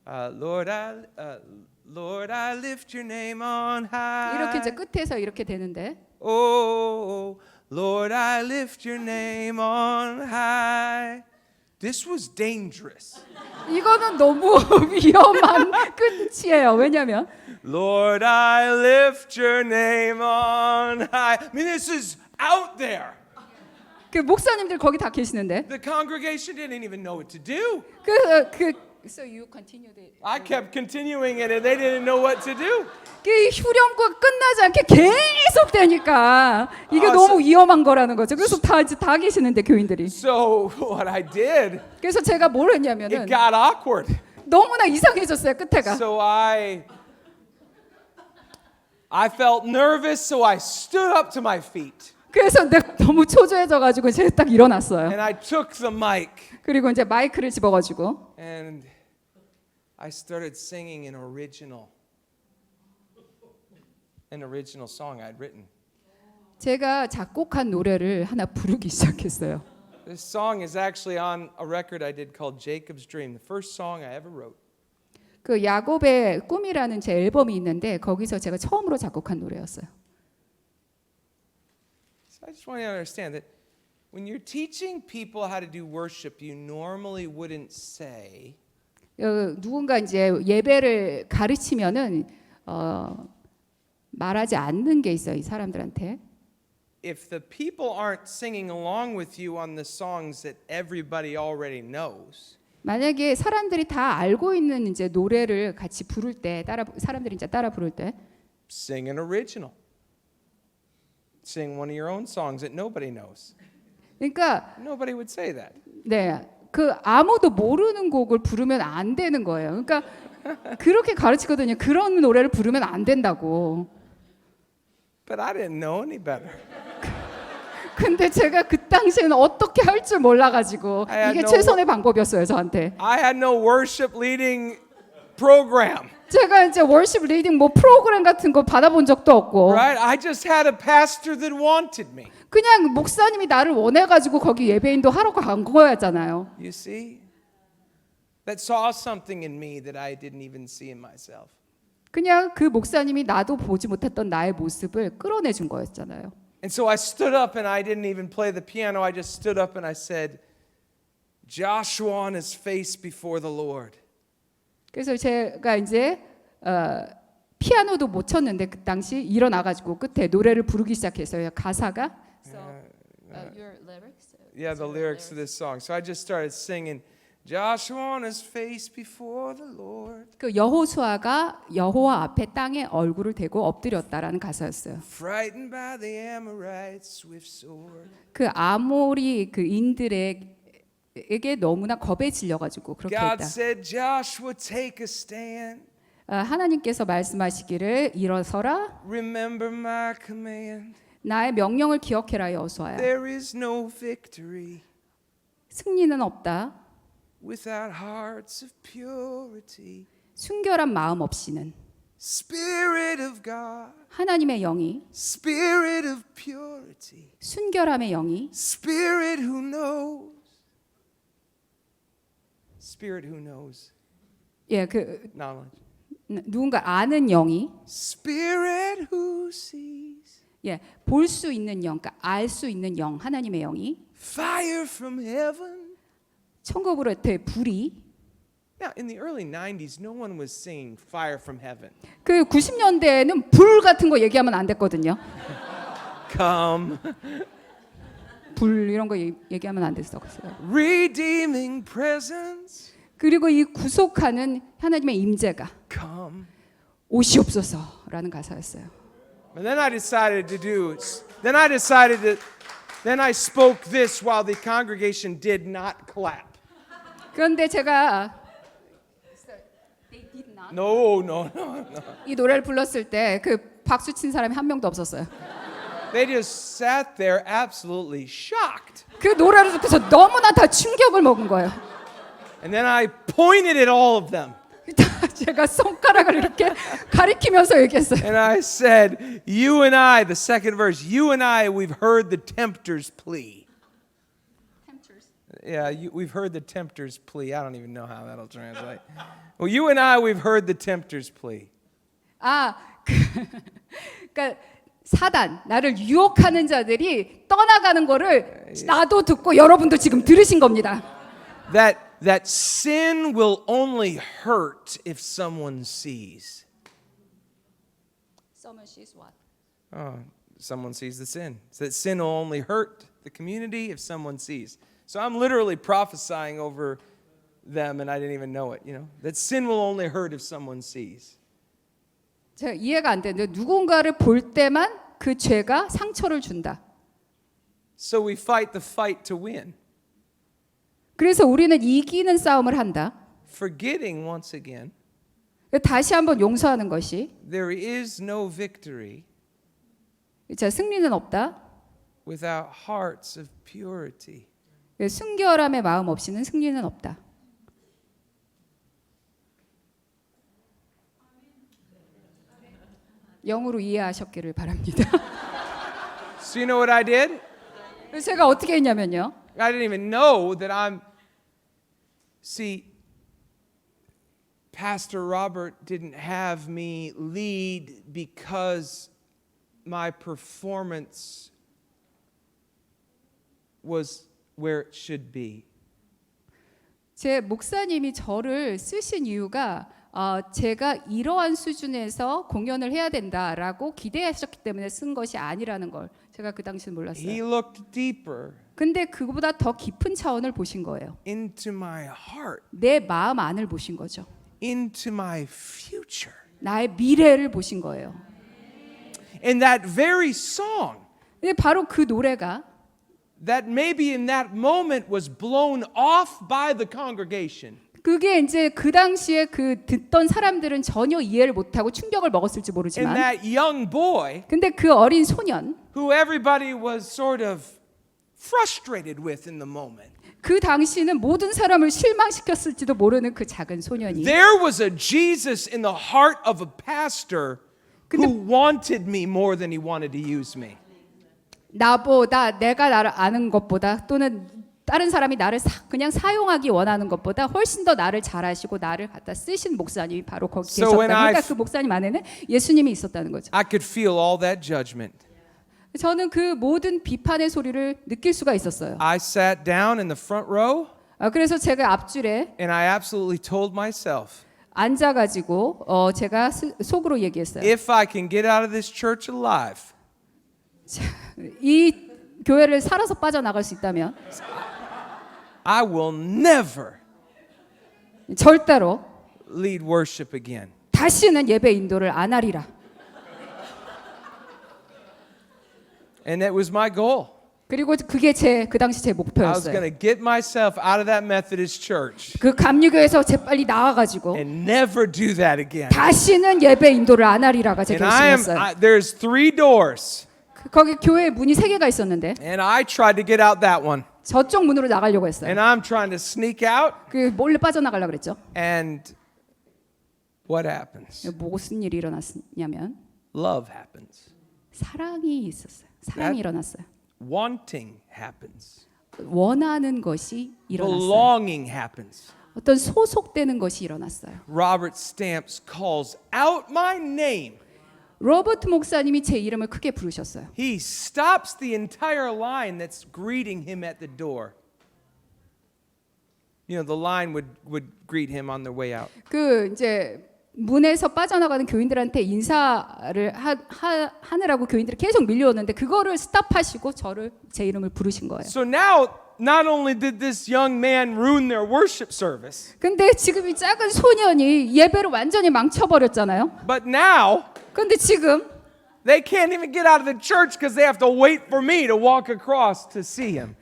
Lord, I lift your name on high. 이렇게 이제 끝에서 이렇게 되는데 Oh, Lord, I lift your name on high. This was dangerous. 이거는 너무 위험한 끝이에요. 왜냐면 Lord, I lift your name on high. I mean, this is out there. 그 목사님들 거기 다 계시는데 The congregation didn't even know what to do. So you continued it. I kept continuing it, and they didn't know what to do. 그 후렴구가 끝나지 않게 계속 되니까 이게 아, 너무 위험한 거라는 거죠. 그래서 다 계시는데 교인들이. So what I did, 그래서 제가 뭘 it 했냐면은 got awkward. 너무나 이상해졌어요 끝에가. So I felt nervous, so I stood up to my feet. 그래서 내가 너무 초조해져가지고 제가 딱 일어났어요. And I took the mic 그리고 이제 마이크를 집어가지고 and I started singing an original song I'd written. 제가 작곡한 노래를 하나 부르기 시작했어요. This song is actually on a record I did called Jacob's Dream, the first song I ever wrote. 그 야곱의 꿈이라는 제 앨범이 있는데 거기서 제가 처음으로 작곡한 노래였어요. So I just want you to understand that when you're teaching people how to do worship, you normally wouldn't say, 누군가 이제 예배를 가르치면은 말하지 않는 게 있어요 이 사람들한테. if the people aren't singing along with you on the songs that everybody already knows, 만약에 사람들이 다 알고 있는 이제 노래를 같이 부를 때 사람들이 이제 따라 부를 때 sing an original. Sing one of your own songs that nobody knows. 그러니까 Nobody would say that. 네. 그 아무도 모르는 곡을 부르면 안 되는 거예요. 그러니까 그렇게 가르치거든요. 그런 노래를 부르면 안 된다고. But I didn't know any better. 근데 제가 그 당시에는 어떻게 할 줄 몰라가지고 I had 이게 no 최선의 방법이었어요 저한테. I had no worship leading program. 제가 이제 월십 리딩 뭐 프로그램 같은 거 받아본 적도 없고 Right? I just had a pastor that wanted me. 그냥 목사님이 나를 원해가지고 거기 예배인도 하러 간 거였잖아요. You see? That saw something in me that I didn't even see in myself. 그냥 그 목사님이 나도 보지 못했던 나의 모습을 끌어내준 거였잖아요. And so I stood up and I didn't even play the piano. I just stood up and I said, Joshua on his face before the Lord. 그래서 제가 이제 피아노도 못 쳤는데 그 당시 일어나가지고 끝에 노래를 부르기 시작했어요. 가사가 Yeah, the lyrics to this song. So I just started singing, Joshua on his face before the Lord. 그 여호수아가 여호와 앞에 땅에 얼굴을 대고 엎드렸다라는 가사였어요. Frightened by the Amorites' swift sword. 그 아모리 그 인들에게 너무나 겁에 질려가지고 그렇게 God 했다. said, Joshua, take a stand. 하나님께서 말씀하시기를 일어서라. Remember my command. 나의 명령을 기억해라 여호수아야. There is no victory 승리는 없다. without hearts of purity. 순결한 마음 없이는 Spirit of God. 하나님의 영이 Spirit of purity. 순결함의 영이 Spirit who knows. Spirit who knows. 그 Knowledge. 누군가 아는 영이 Spirit who sees. 볼 수 있는 영, 그러니까 알 수 있는 영, 하나님의 영이 Fire from heaven. 천국으로부터의 불이 Now, in the early 90s, no one was saying fire from heaven. 그 90년대에는 불 같은 거 얘기하면 안 됐거든요. Come. 불 이런 거 얘기하면 안 됐어요. Redeeming presence. 그리고 이 구속하는 하나님의 임재가 Come. 오시옵소서라는 가사였어요. And then I decided then I spoke this while the congregation did not clap. 그런데 제가 No. 이 노래를 불렀을 때 그 박수 친 사람이 한 명도 없었어요. They just sat there absolutely shocked. 그 노래를 듣고서 너무나 다 충격을 먹은 거예요. And then I pointed at all of them. 제가 손가락을 이렇게 가리키면서 얘기했어요. And I said, you and I, the second verse, you and I, we've heard the tempter's plea. Yeah, we've heard the tempter's plea. I don't even know how that'll translate. Well, you and I, we've heard the tempter's plea. 그러니까 사단, 나를 유혹하는 자들이 떠나가는 거를 나도 듣고 여러분도 지금 들으신 겁니다. That sin will only hurt if someone sees. Someone sees what? Someone sees the sin. So that sin will only hurt the community if someone sees. So I'm literally prophesying over them and I didn't even know it, you know. That sin will only hurt if someone sees. 제가 이해가 안 되는데 누군가를 볼 때만 그 죄가 상처를 준다. So we fight the fight to win. 그래서 우리는 이기는 싸움을 한다. Forgetting once again, 다시 한번 용서하는 것이 there is no victory 자, 승리는 없다. without hearts of purity. 순결함의 마음 없이는 승리는 없다. 영으로 이해하셨기를 바랍니다. So you know what I did? 제가 어떻게 했냐면요. I didn't even know that See, Pastor Robert didn't have me lead because my performance was where it should be. 제 목사님이 저를 쓰신 이유가 제가 이러한 수준에서 공연을 해야 된다라고 기대하셨기 때문에 쓴 것이 아니라는 걸 제가 그 당시는 몰랐어요. He looked deeper 근데 그거보다 더 깊은 차원을 보신 거예요. into my heart, 내 마음 안을 보신 거죠. into my future. 나의 미래를 보신 거예요. And that very song 근데 바로 그 노래가 that maybe in that moment was blown off by the congregation. 그게 이제 그 당시에 그 듣던 사람들은 전혀 이해를 못하고 충격을 먹었을지 And 모르지만 that young boy 근데 그 어린 소년 who everybody was sort of frustrated with in the moment. 그 당시는 모든 사람을 실망시켰을지도 모르는 그 작은 소년이 There was a Jesus in the heart of a pastor who wanted me more than he wanted to use me. 나보다 내가 나를 아는 것보다 또는 다른 사람이 나를 그냥 사용하기 원하는 것보다 훨씬 더 나를 잘 아시고 나를 갖다 쓰신 목사님이 바로 거기 So when 계셨다. 그러니까 그 목사님 안에는 예수님이 있었다는 거죠. I could feel all that judgment. 저는 그 모든 비판의 소리를 느낄 수가 있었어요. I sat down in the front row 그래서 제가 앞줄에 and I absolutely told myself, 앉아가지고 제가 속으로 얘기했어요. if I can get out of this church alive, 이 교회를 살아서 빠져나갈 수 있다면 I will never 절대로 lead worship again. 다시는 예배 인도를 안 하리라. And that was my goal. 그리고 그게 그 당시 제 I was 목표였어요. going to get myself out of that Methodist church 그 감리교에서 재빨리 나와가지고 and never do that again. 다시는 예배 인도를 안 하리라가 제 And 결심이었어요. there's 3 doors. 거기 교회 문이 3개가 있었는데 And I tried to get out that one. 저쪽 문으로 나가려고 했어요. And I'm trying to sneak out. 그 몰래 빠져나가려고 그랬죠. And what happens? 무슨 일이 일어났냐면 Love happens. 사랑이 있었어요. 사랑이 That- 일어났어요. Wanting happens. 원하는 것이 일어났어요. Belonging happens. 어떤 소속되는 것이 일어났어요. Robert Stamps calls out my name. 로버트 목사님이 제 이름을 크게 부르셨어요. He stops the entire line that's greeting him at the door. You know, the line would greet him on their way out. 그 이제 문에서 빠져나가는 교인들한테 인사를 하느라고 교인들이 계속 밀려오는데 그거를 스탑하시고 저를 제 이름을 부르신 거예요. So now, not only did this young man ruin their worship service, 근데 지금 이 작은 소년이 예배를 완전히 망쳐버렸잖아요. but now 근데 지금 they can't even get out of the church because they have to wait for me to walk across to see him.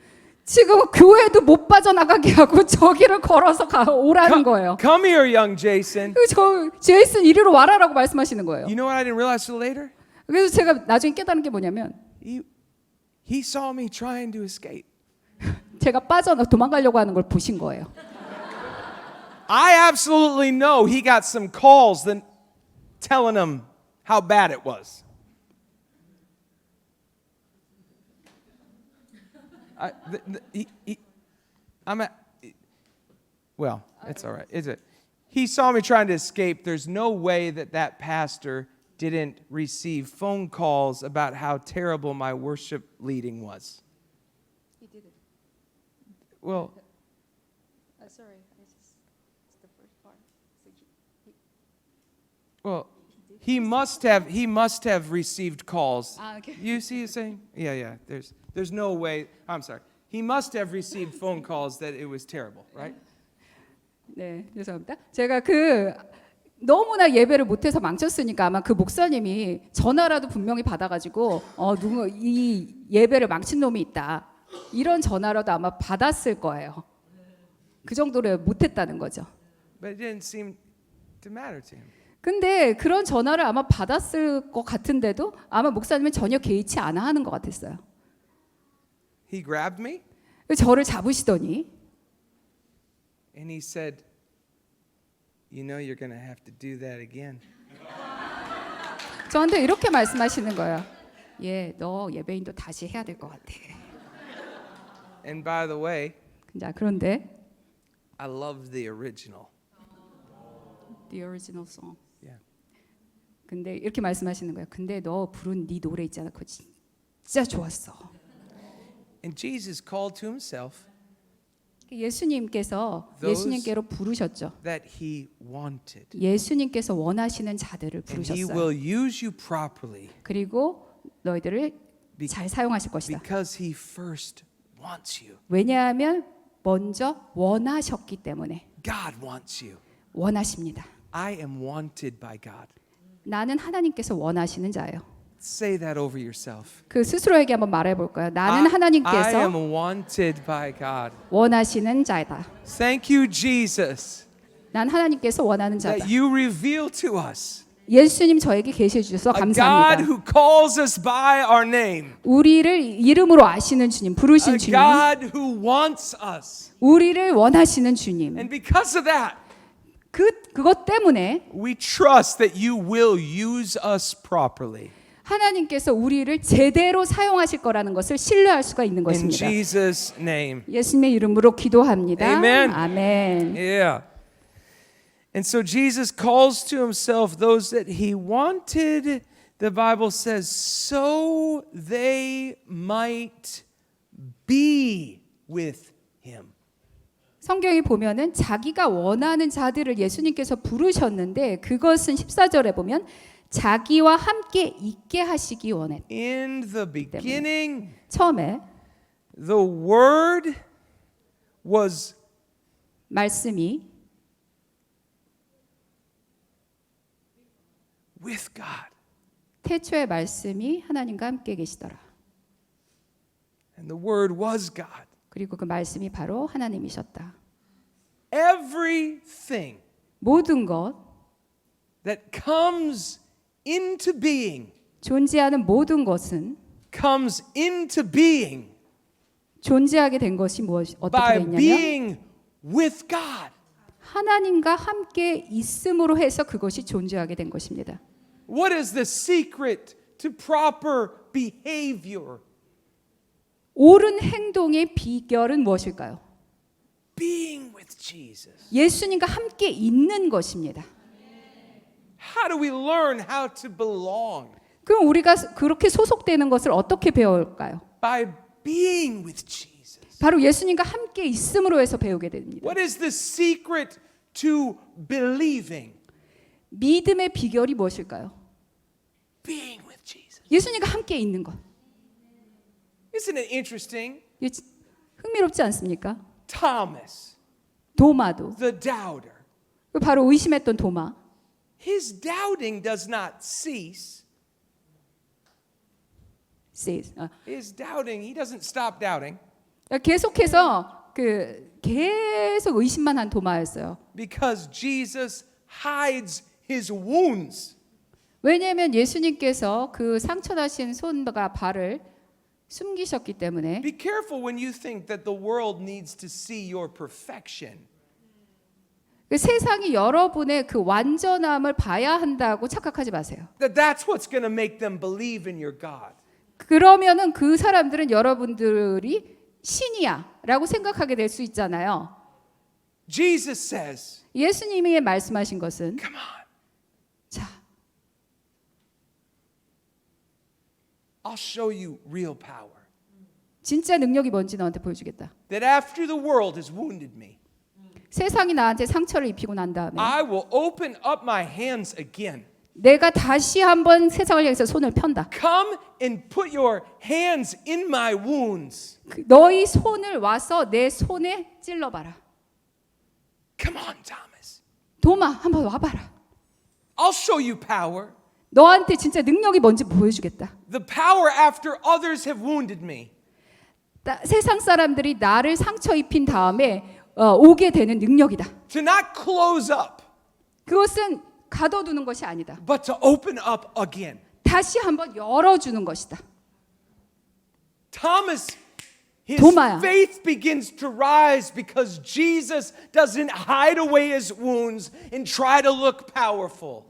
지금 교회도 못 빠져나가게 하고 저기를 걸어서 오라는 거예요. Come here, young Jason. 저 제이슨 이리로 와라라고 말씀하시는 거예요. You know what I didn't realize till later? 그래서 제가 나중에 깨달은 게 뭐냐면 He saw me trying to escape. 제가 도망가려고 하는 걸 보신 거예요. I absolutely know he got some calls that telling him how bad it was. Well, it's all right. He saw me trying to escape. There's no way that pastor didn't receive phone calls about how terrible my worship leading was. He didn't. Well, Sorry, it's the first part. well, he must have received calls. Okay. You see what I'm saying? Yeah. There's no way. I'm sorry. He must have received phone calls that it was terrible, right? 네, 죄송합니다. 제가 너무나 예배를 못해서 망쳤으니까 아마 그 목사님이 전화라도 분명히 받아가지고 이 예배를 망친 놈이 있다 이런 전화라도 아마 받았을 거예요. 그 정도로 못했다는 거죠. But it didn't seem to matter to him. 근데 그런 전화를 아마 받았을 것 같은데도 아마 목사님은 전혀 개의치 않아 하는 것 같았어요. He grabbed me 저를 잡으시더니 and he said, "You know you're going to have to do that again." 저한테 이렇게 말씀하시는 거예요. 너 예배인도 다시 해야 될 것 같아. And by the way, 자, 그런데 I love the original. The original song. Yeah. 근데 이렇게 말씀하시는 거예요. 근데 너 부른 네 노래 있잖아. 그거 진짜 좋았어. And Jesus called to himself 예수님께서 Those 예수님께로 부르셨죠. that he wanted. 예수님께서 원하시는 자들을 And he 부르셨어요. will use you properly 그리고 너희들을 잘 사용하실 것이다. because he first wants you. 왜냐하면 먼저 원하셨기 때문에 God wants you. 원하십니다. I am wanted by God. 나는 하나님께서 원하시는 자예요. Say that over yourself. 그 스스로에게 한번 말해볼까요? 나는 I 하나님께서 am wanted by God. 원하시는 자다. Thank you, Jesus, 난 하나님께서 원하는 자다. that you reveal to us 예수님 저에게 계시해 주셔서 a God 감사합니다. who calls us by our name, 우리를 이름으로 아시는 주님, 부르신 a 주님, God who wants us. 우리를 원하시는 주님. And because of that, 그것 때문에 we trust that you will use us properly. 하나님께서 우리를 제대로 사용하실 거라는 것을 신뢰할 수가 있는 In 것입니다. Jesus' name. 예수님의 이름으로 기도합니다. Amen. 아멘. Yeah. And so Jesus calls to himself those that he wanted, the Bible says, so they might be with him. 성경에 보면은 자기가 원하는 자들을 예수님께서 부르셨는데 그것은 14절에 보면 자기와 함께 있게 하시기 원했다. In the beginning, 처음에 the Word was 말씀이 with God. 태초의 말씀이 하나님과 함께 계시더라. And the Word was God. 그리고 그 말씀이 바로 하나님이셨다. Everything 모든 것, that comes into being 존재하는 모든 것은 comes into being 존재하게 된 것이 어떻게 by 됐냐면 being with God. 하나님과 함께 있음으로 해서 그것이 존재하게 된 것입니다. What is the secret to proper behavior? 옳은 행동의 비결은 무엇일까요? Being with Jesus. 예수님과 함께 있는 것입니다. How do we learn how to belong? 그럼 우리가 그렇게 소속되는 것을 어떻게 배울까요? By being with Jesus. 바로 예수님과 함께 있음으로 해서 배우게 됩니다. What is the secret to believing? 믿음의 비결이 무엇일까요? Being with Jesus. 예수님과 함께 있는 것. Isn't it interesting? 흥미롭지 않습니까? Thomas, 도마도 the doubter. 바로 의심했던 도마. His doubting does not cease. His doubting, he doesn't stop doubting. 계속해서 계속 의심만 한 도마였어요. Because Jesus hides his wounds. 왜냐하면 예수님께서 그 상처나신 손과 발을 숨기셨기 때문에. Be careful when you think that the world needs to see your perfection. 세상이 여러분의 그 완전함을 봐야 한다고 착각하지 마세요. That's what's going to make them believe in your God. 그러면은 그 사람들은 여러분들이 신이야라고 생각하게 될 수 있잖아요. Jesus says, 예수님이 말씀하신 것은 come on. 자, I'll show you real power. 진짜 능력이 뭔지 너한테 보여주겠다. That after the world has wounded me, 세상이 나한테 상처를 입히고 난 다음에 I will open up my hands again. 내가 다시 한번 세상을 향해서 손을 편다. Come and put your hands in my wounds. 너희 손을 와서 내 손에 찔러봐라. Come on, Thomas. 도마 한번 와봐라. I'll show you power. 너한테 진짜 능력이 뭔지 보여주겠다. The power after others have wounded me. 세상 사람들이 나를 상처 입힌 다음에 오게 되는 능력이다. To not close up. 그것은 가둬두는 것이 아니다. But to open up again. 다시 한번 열어주는 것이다. Thomas, his 도마야. faith begins to rise because Jesus doesn't hide away his wounds and try to look powerful.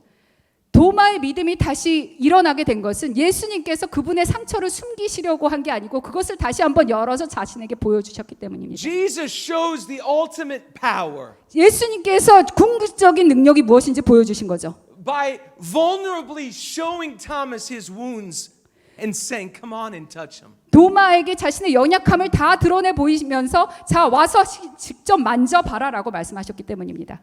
도마의 믿음이 다시 일어나게 된 것은 예수님께서 그분의 상처를 숨기시려고 한 게 아니고 그것을 다시 한번 열어서 자신에게 보여주셨기 때문입니다. Jesus shows the ultimate power 예수님께서 궁극적인 능력이 무엇인지 보여주신 거죠. by vulnerably showing Thomas his wounds and saying, "Come on and touch him." 도마에게 자신의 연약함을 다 드러내 보이면서 자 와서 직접 만져봐라라고 말씀하셨기 때문입니다.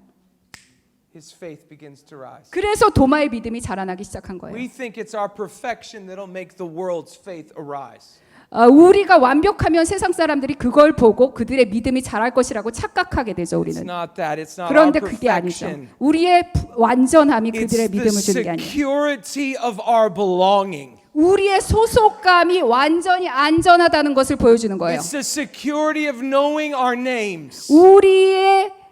His faith begins to rise. 그래서 도마의 믿음이 자라나기 시작한 거예요. We think it's our perfection that'll make the world's faith arise. 우리가 완벽하면 세상 사람들이 그걸 보고 그들의 믿음이 자랄 것이라고 착각하게 되죠. It's 우리는. not that. It's not our 그런데 그게 아니죠. perfection. 우리의 완전함이 It's 그들의 the 믿음을 주는 게 아니에요. security of our belonging. 우리의 소속감이 완전히 안전하다는 것을 보여주는 거예요. It's the security of knowing our names. 우리의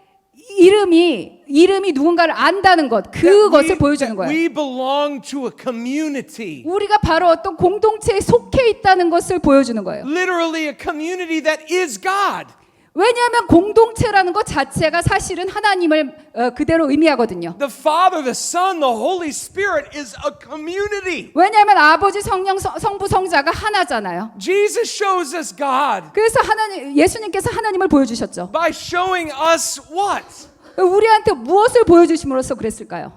이름이 누군가를 안다는 것, 그것을 보여주는 거예요. We belong to a community. 우리가 바로 어떤 공동체에 속해 있다는 것을 보여주는 거예요. Literally a community that is God. 왜냐하면 공동체라는 것 자체가 사실은 하나님을 그대로 의미하거든요. The Father, the Son, the Holy Spirit is a community. 왜냐하면 아버지, 성령, 성부, 성자가 하나잖아요. Jesus shows us God 그래서 예수님께서 하나님을 보여주셨죠. by showing us what? 우리한테 무엇을 보여주심으로써 그랬을까요?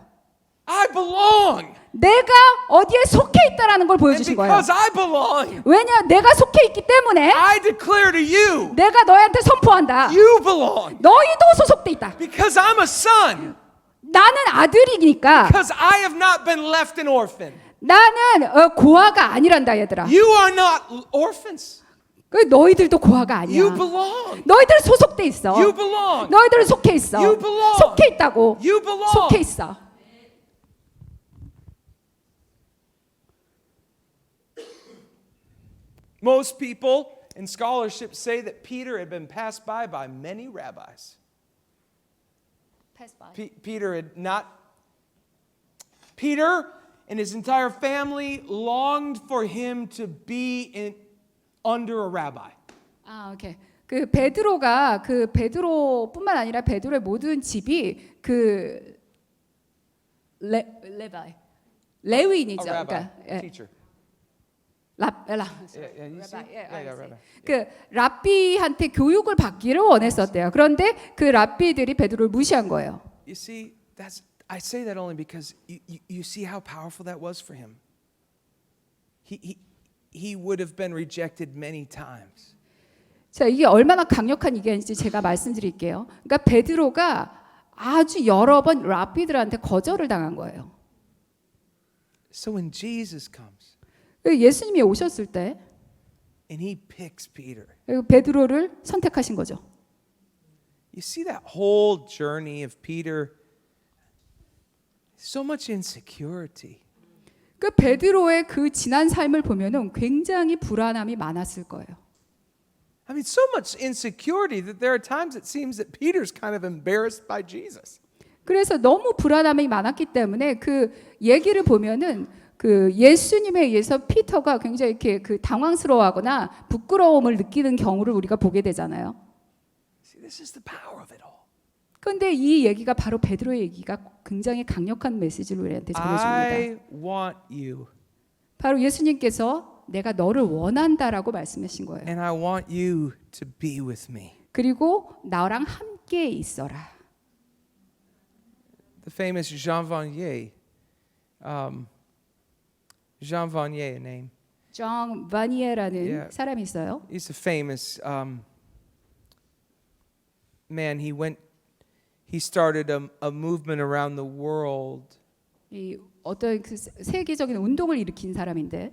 I belong. 내가 어디에 속해 있다라는 걸 And 보여주신 거예요. because I belong, 왜냐, 내가 속해 있기 때문에 I declare to you, 내가 너희한테 선포한다. you belong. 너희도 소속돼 있다. Because I'm a son. 나는 아들이니까. Because I have not been left an orphan. 나는 고아가 아니란다, 얘들아. You are not orphans. 너희들도 고아가 아니야. You belong. 너희들 소속돼 있어. You belong. 너희들은 속해 있어. You belong. 속해 있다고. You belong. 속해 있어. Most people in scholarship say that Peter had been passed by many rabbis. Peter and his entire family longed for him to be under a rabbi. 아, 오케이. 그 베드로뿐만 아니라 베드로의 모든 집이 그 레위인이죠. A rabbi, 그러니까 예. teacher. rabbi. You see? Rabbi. 그 랍비한테 교육을 받기를 원했었대요. 그런데 그 랍비들이 베드로를 무시한 거예요. You see, I say that only because you see how powerful that was for him. He would have been rejected many times. 자, 이게 얼마나 강력한 얘기인지 제가 말씀드릴게요. 그러니까 베드로가 아주 여러 번 랍비들한테 거절을 당한 거예요. So when Jesus comes 예수님이 오셨을 때 and he picks Peter, 베드로를 선택하신 거죠. you see that whole journey of Peter, so much insecurity. 그 베드로의 그 지난 삶을 보면은 굉장히 불안함이 많았을 거예요. I mean, so much insecurity that there are times it seems that Peter's kind of embarrassed by Jesus. 그래서 너무 불안함이 많았기 때문에 그 얘기를 보면은 그 예수님에 의해서 피터가 굉장히 이렇게 그 당황스러워하거나 부끄러움을 느끼는 경우를 우리가 보게 되잖아요. See, this is the power of it all. 그런데 이 얘기가 바로 베드로의 얘기가 굉장히 강력한 메시지를 우리한테 전해줍니다. I want you. 바로 예수님께서 내가 너를 원한다라고 말씀하신 거예요. And I want you to be with me. 그리고 나랑 함께 있어라. The famous Jean Vanier, Jean Vanier name. 정 바니에라는 Yeah. 사람이 있어요. He's a famous man. He started a movement around the world. 이 어떤 그 세계적인 운동을 일으킨 사람인데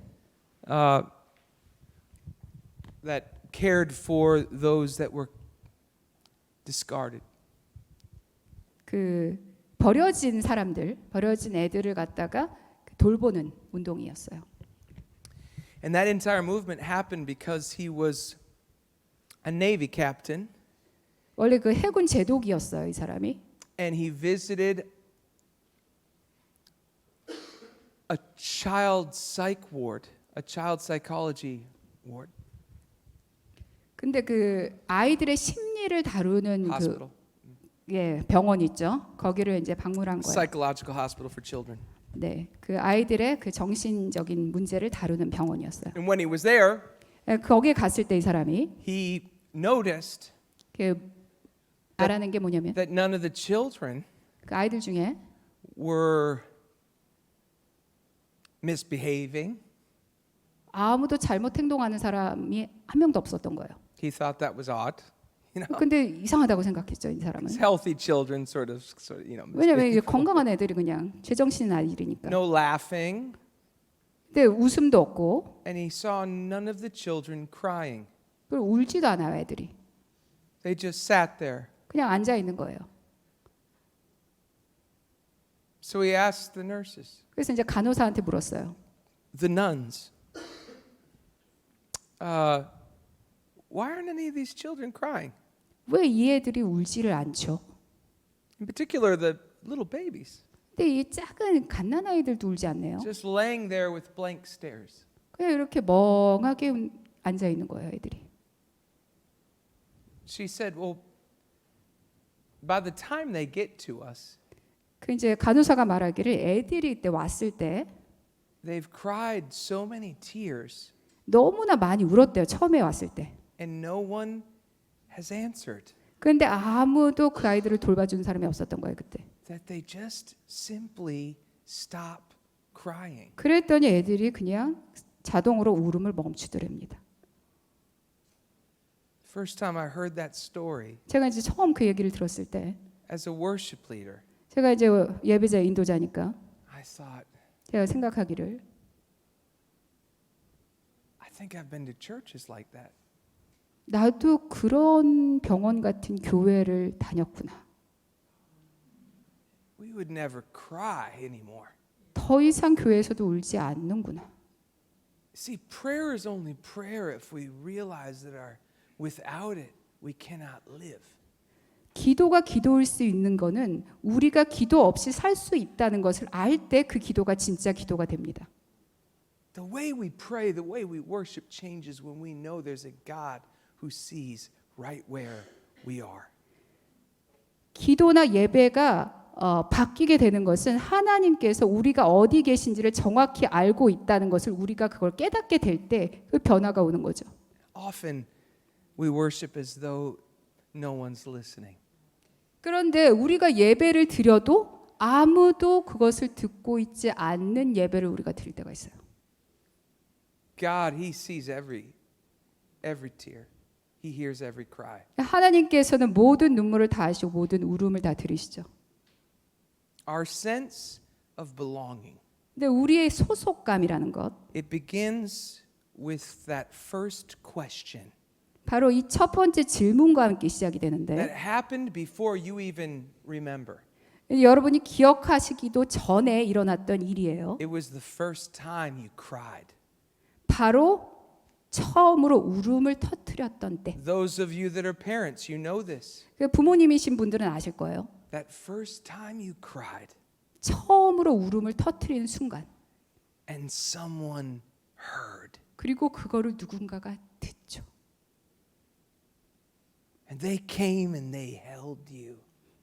That cared for those that were discarded. 그 버려진 사람들, 버려진 애들을 갖다가 돌보는 운동이었어요. And that entire movement happened because he was a Navy captain. 원래 그 해군 제독이었어요, 이 사람이. And he visited a child psych ward, a child psychology ward, 근데 그 아이들의 심리를 다루는 hospital, 병원 있죠. 거기를 이제 방문한 거예요. psychological hospital for children. 네, 그 아이들의 그 정신적인 문제를 다루는 병원이었어요. And when he was there, 거기에 갔을 때 이 사람이 he noticed 알아낸 게 뭐냐면 that none of the children 그 아이들 중에 were misbehaving. 아무도 잘못 행동하는 사람이 한 명도 없었던 거예요. He thought that was odd. You know, 근데 이상하다고 생각했죠, 이 사람은. it's healthy children sort of 왜냐면 이게 건강한 애들이 그냥 제정신인 아이들이니까. no laughing. 근데 웃음도 없고 And he saw none of the children crying. 그리고 울지도 않아요, 애들이. They just sat there. 그냥 앉아 있는 거예요. So he asked the nurses, 그래서 이제 간호사한테 물었어요. the nuns, why aren't any of these children crying? 왜 이 애들이 울지를 않죠? In particular, the little babies, 근데 이 작은 갓난아이들도 울지 않네요. just laying there with blank stares. 그냥 이렇게 멍하게 앉아 있는 거예요, 애들이. She said, well, by the time they get to us, 그 이제 간호사가 말하기를 애들이 이때 왔을 때 they've cried so many tears, 너무나 많이 울었대요, 처음에 왔을 때. and no one has answered. 그런데 아무도 그 아이들을 돌봐주는 사람이 없었던 거예요, 그때. That they just simply stop crying. 그랬더니 애들이 그냥 자동으로 울음을 멈추더랍니다. First time I heard that story 제가 이제 처음 그 얘기를 들었을 때 as a worship leader, 제가 이제 예배자 인도자니까 I thought, 제가 생각하기를 I think I've been to churches like that. 나도 그런 병원 같은 교회를 다녔구나. We would never cry anymore. 더 이상 교회에서도 울지 않는구나. See, prayer is only prayer if we realize that without it, we cannot live. 기도가 기도일 수 있는 거는 우리가 기도 없이 살 수 있다는 것을 알 때 그 기도가 진짜 기도가 됩니다. The way we pray, the way we worship changes when we know there's a God who sees right where we are. 기도나 예배가 바뀌게 되는 것은 하나님께서 우리가 어디 계신지를 정확히 알고 있다는 것을 우리가 그걸 깨닫게 될 때 그 변화가 오는 거죠. Often we worship as though no one's listening. 그런데 우리가 예배를 드려도 아무도 그것을 듣고 있지 않는 예배를 우리가 드릴 때가 있어요. God, He sees every tear. He hears every cry. 하나님께서는 모든 눈물을 다 아시고 모든 울음을 다 들으시죠. Our sense of belonging. 근데 우리의 소속감이라는 것, It begins with that first question 바로 이 첫 번째 질문과 함께 시작이 that 되는데 happened before you even remember. 여러분이 기억하시기도 전에 일어났던 일이에요. It was the first time you cried. 바로 처음으로 울음을 터뜨렸던 때. Those of you that are parents, you know this. 부모님이신 분들은 아실 거예요. That first time you cried 처음으로 울음을 터뜨리는 순간. and someone heard. 그리고 그거를 누군가가 듣죠. And they came and they held you.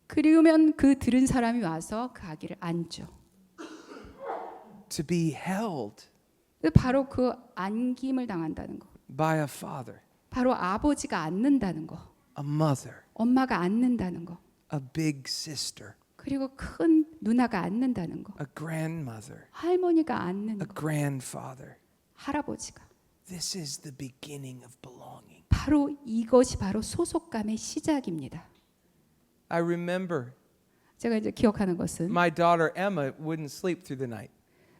그러면 그 들은 사람이 와서 그 아기를 안죠. To be held 바로 그 안김을 당한다는 거. by a father, 바로 아버지가 안는다는 거. a mother, 엄마가 안는다는 거. a big sister, 그리고 큰 누나가 안는다는 거. a grandmother, 할머니가 안는 a 거. grandfather. 할아버지가. This is the beginning of belonging. 바로 이것이 바로 소속감의 시작입니다. I remember 제가 이제 기억하는 것은 my daughter Emma wouldn't sleep through the night.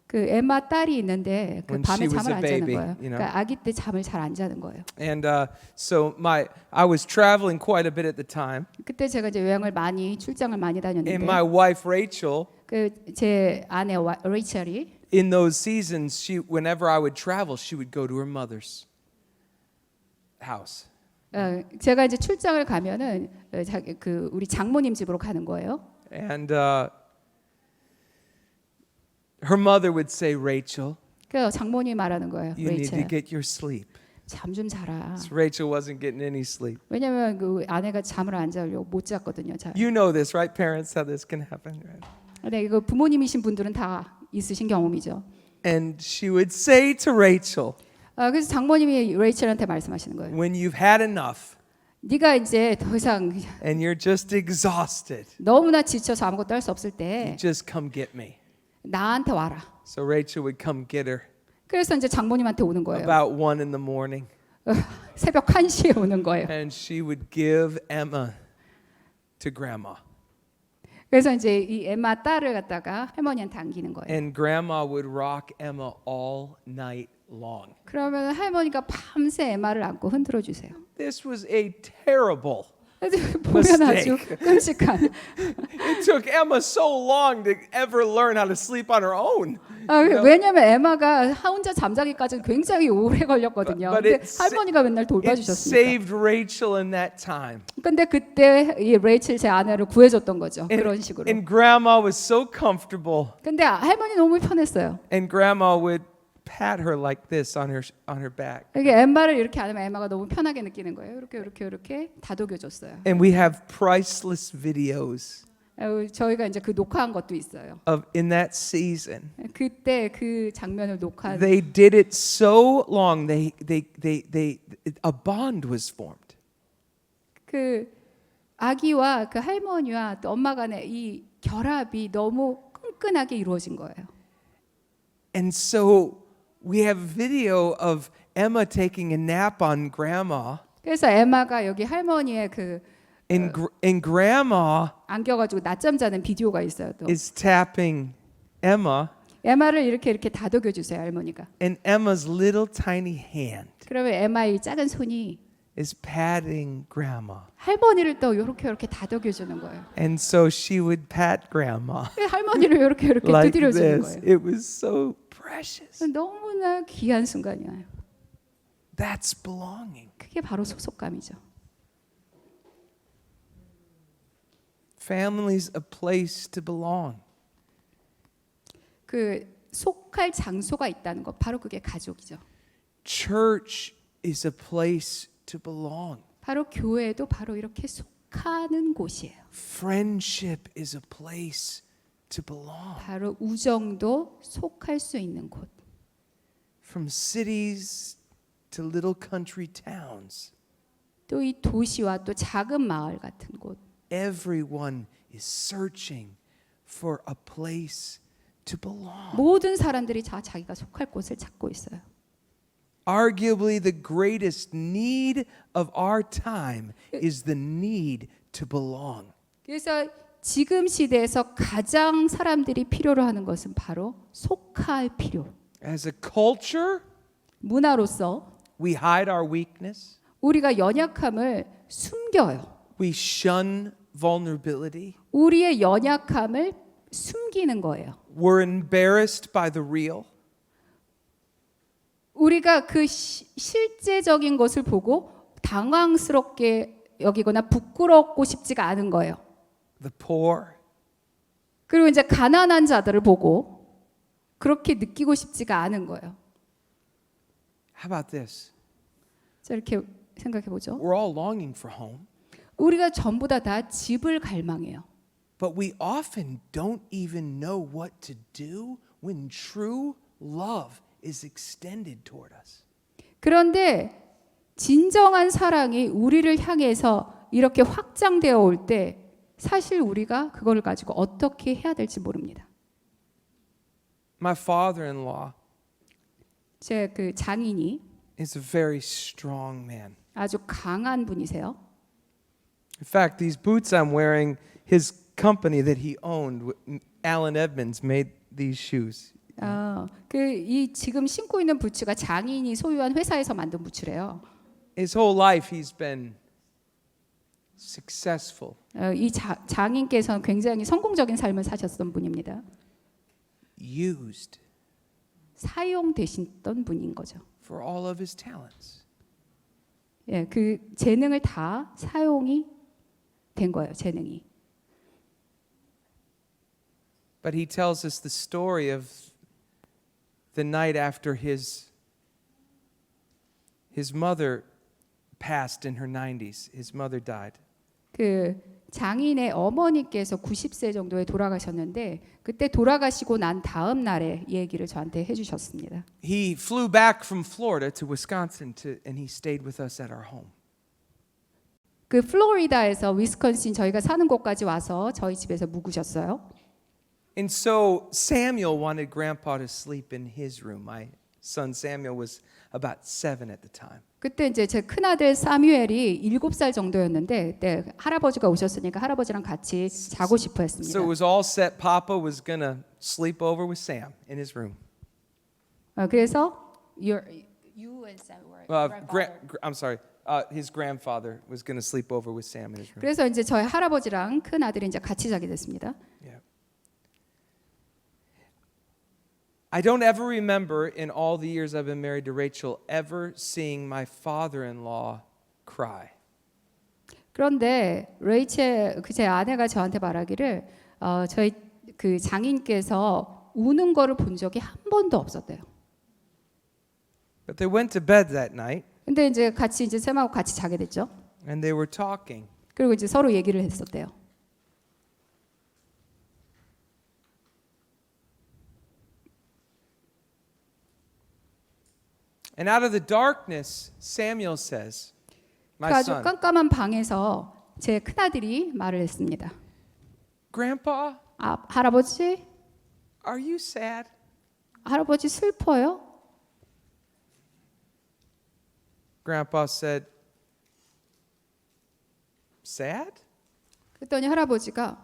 그 엠마 딸이 있는데 그 When 밤에 she was 잠을 a 안 자는 baby, 거예요. you know. 그러니까 아기 때 잠을 잘 안 자는 거예요. And so I was traveling quite a bit at the time. 그때 제가 이제 여행을 많이 출장을 많이 And 다녔는데 my wife Rachel, 그 제 아내 레이첼이 in those seasons, whenever I would travel, she would go to her mother's house. 제가 이제 출장을 가면은 그 우리 장모님 집으로 가는 거예요. And her mother would say, Rachel, 그래서 장모님이 말하는 거예요. you need to 레이첼, get your sleep. 잠 좀 자라. So Rachel wasn't getting any sleep. 왜냐면 그 아내가 잠을 안 자려고 못 잤거든요. 잘. You know this, right, parents, how this can happen, right? 근데 이거 부모님이신 분들은 다 있으신 경험이죠. And she would say to Rachel, 그래서 장모님이 레이첼한테 말씀하시는 거예요. when you've had enough 네가 이제 더 이상 and you're just exhausted, 너무나 지쳐서 아무것도 할 수 없을 you 때 just come get me. 나한테 와라. So Rachel would come get her 그래서 이제 장모님한테 오는 거예요. about 1 in the morning. 새벽 1시에 오는 거예요. And she would give Emma to grandma. 그래서 이제 이 엠마 딸을 갖다가 할머니한테 안기는 거예요. And grandma would rock Emma all night long. 그러면 할머니가 밤새 엠마를 안고 흔들어 주세요. This was a terrible. 보면 아주 끔찍한. It took Emma so long to ever learn how to sleep on her own. 왜냐면 엠마가 혼자 잠자기까지 굉장히 오래 걸렸거든요. But 근데 it 할머니가 맨날 It 돌봐주셨습니다. saved Rachel in that time. 근데 그때 이 레이첼 제 아내를 구해줬던 거죠. 그런 식으로. And grandma was so comfortable. 근데 할머니 너무 편했어요. And grandma would pat her like this on her back. 이게 엠마를 이렇게 안으면 엠마가 너무 편하게 느끼는 거예요. 이렇게 다독여줬어요. And we have priceless videos 저희가 이제 그 녹화한 것도 있어요. of in that season. 그때 그 장면을 녹화한. They did it so long. A bond was formed. 그 아기와 그 할머니와 또 엄마 간의 이 결합이 너무 끈끈하게 이루어진 거예요. And so we have video of Emma taking a nap on grandma. 그래서 엠마가 여기 할머니의 그 And grandma 안겨가지고 낮잠 자는 비디오가 있어요. 또 is tapping Emma. 엠마를 이렇게 다독여 주세요, 할머니가. And Emma's little tiny hand 그러면 엠마의 작은 손이 is patting grandma. 할머니를 또 이렇게 다독여 주는 거예요. And so she would pat grandma 할머니를 이렇게 like 두드려 주는 this. 거예요. It was so precious. 너무나 귀한 순간이에요. That's belonging. 그게 바로 소속감이죠. Family's a place to belong. 그 속할 장소가 있다는 것, 바로 그게 가족이죠. Church is a place to belong. 바로 교회도 바로 이렇게 속하는 곳이에요. Friendship is a place to belong. 바로 우정도 속할 수 있는 곳. From cities to little country towns, 또 이 도시와 또 작은 마을 같은 곳. everyone is searching for a place to belong. 모든 사람들이 다 자기가 속할 곳을 찾고 있어요. Arguably the greatest need of our time is the need to belong. 그래서 지금 시대에서 가장 사람들이 필요로 하는 것은 바로 속할 필요. As a culture, 문화로서 we hide our weakness. 우리가 연약함을 숨겨요. We shun vulnerability. 우리의 연약함을 숨기는 거예요. We're embarrassed by the real. 우리가 그 실제적인 것을 보고 당황스럽게 여기거나 부끄럽고 싶지가 않은 거예요. The poor. 그리고 이제 가난한 자들을 보고 그렇게 느끼고 싶지가 않은 거예요. How about this? 자, 이렇게 생각해 보죠. We're all longing for home, 우리가 전부 다 집을 갈망해요. but we often don't even know what to do when true love is extended toward us. 그런데 진정한 사랑이 우리를 향해서 이렇게 확장되어 올 때 사실 우리가 그걸 가지고 어떻게 해야 될지 모릅니다. My father-in-law 제 그 장인이 is a very strong man. 아주 강한 분이세요. In fact, these boots I'm wearing, his company that he owned, Allen Edmonds, made these shoes. 이 지금 신고 있는 부츠가 장인이 소유한 회사에서 만든 부츠래요. His whole life he's been successful. 이 장인께서는 굉장히 성공적인 삶을 사셨던 분입니다. Used 사용되셨던 분인 거죠. for all of his talents. 예, 그 재능을 다 사용이 된 거예요. 재능이. But he tells us the story of the night after his mother passed in her 90s. His mother died. 그 장인의 어머니께서 90세 정도에 돌아가셨는데 그때 돌아가시고 난 다음 날에 이 얘기를 저한테 해주셨습니다. He flew back from Florida to Wisconsin and he stayed with us at our home. 그 플로리다에서 위스콘신 저희가 사는 곳까지 와서 저희 집에서 묵으셨어요. And so Samuel wanted Grandpa to sleep in his room. My son Samuel was about 7 at the time. 그때 이제 제 큰아들 사뮤엘이 7살 정도였는데 그때 할아버지가 오셨으니까 할아버지랑 같이 자고 싶어 했습니다. So it was all set. Papa was going to sleep over with Sam in his room. 그래서 you and Sam were I'm sorry. His grandfather was going to sleep over with Sam in his room. 그래서 이제 저희 할아버지랑 큰아들이 이제 같이 자게 됐습니다. Yeah. I don't ever remember in all the years I've been married to Rachel ever seeing my father-in-law cry. 그런데 레이첼 제 아내가 저한테 말하기를 저희 그 장인께서 우는 거를 본 적이 한 번도 없었대요. But they went to bed that night 근데 이제 같이 이제 쌤하고 같이 자게 됐죠. and they were talking. 그리고 이제 서로 얘기를 했었대요. And out of the darkness, Samuel says, 그 my 아주 son, 깜깜한 방에서 제 큰아들이 말을 했습니다. Grandpa, 할아버지, are you sad? 할아버지 슬퍼요? Grandpa said, sad? 그랬더니 할아버지가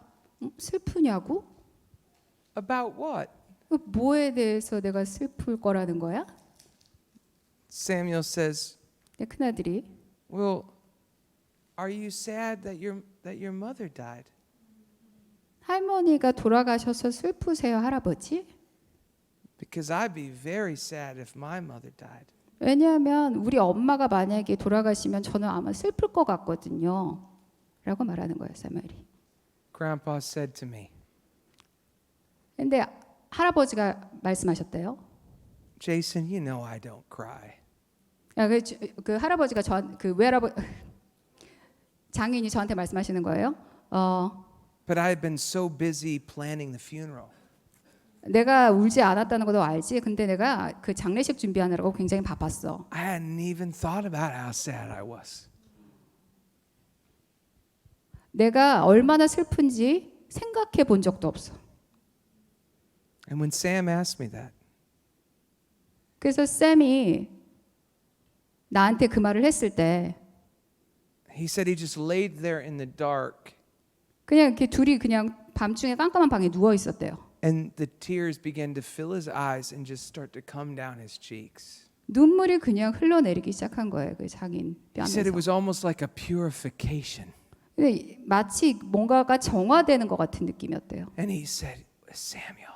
슬프냐고? About what? 뭐에 대해서 내가 슬플 거라는 거야? Samuel says, 내 큰아들이 well, are you sad that your mother died? 할머니가 돌아가셔서 슬프세요, 할아버지? Because I'd be very sad if my mother died. 왜냐하면 우리 엄마가 만약에 돌아가시면 저는 아마 슬플 것 같거든요. 라고 말하는 거예요, 사무엘이. Grandpa said to me, 근데 할아버지가 말씀하셨대요. Jason, you know I don't cry. 야, 그 할아버지가 그 외할아버 장인이 저한테 말씀하시는 거예요. But I had been so busy planning the funeral. 내가 울지 않았다는 것도 알지. 근데 내가 그 장례식 준비하느라고 굉장히 바빴어. I hadn't even thought about how sad I was. 내가 얼마나 슬픈지 생각해 본 적도 없어. And when Sam asked me that, 그래서 샘이 나한테 그 말을 했을 때 he said he just laid there in the dark 그냥 이렇게 둘이 그냥 밤중에 깜깜한 방에 누워 있었대요. and the tears began to fill his eyes and just start to come down his cheeks. 눈물이 그냥 흘러내리기 시작한 거예요. 그 장인 He said it 뺨에서. was almost like a purification. 근데 마치 뭔가가 정화되는 것 같은 느낌이었대요. And he said, Samuel,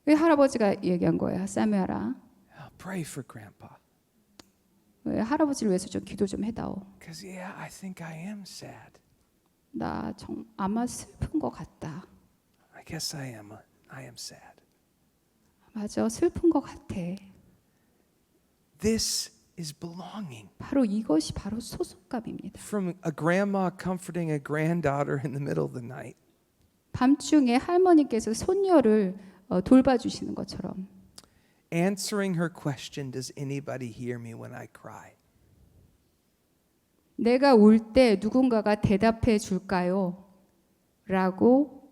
그 할아버지가 얘기한 거예요. 사무엘아, pray for Grandpa. 왜 할아버지를 위해서 좀 기도 좀 해다오. Because yeah, I think I am sad. 나 아마 슬픈 것 같다. I guess I am sad. 맞아, 슬픈 것 같아. This is belonging. 바로 이것이 바로 소속감입니다. From a grandma comforting a granddaughter in the middle of the night. 밤중에 할머니께서 손녀를 돌봐주시는 것처럼. Answering her question, does anybody hear me when I cry? 내가 울 때 누군가가 대답해 줄까요? 라고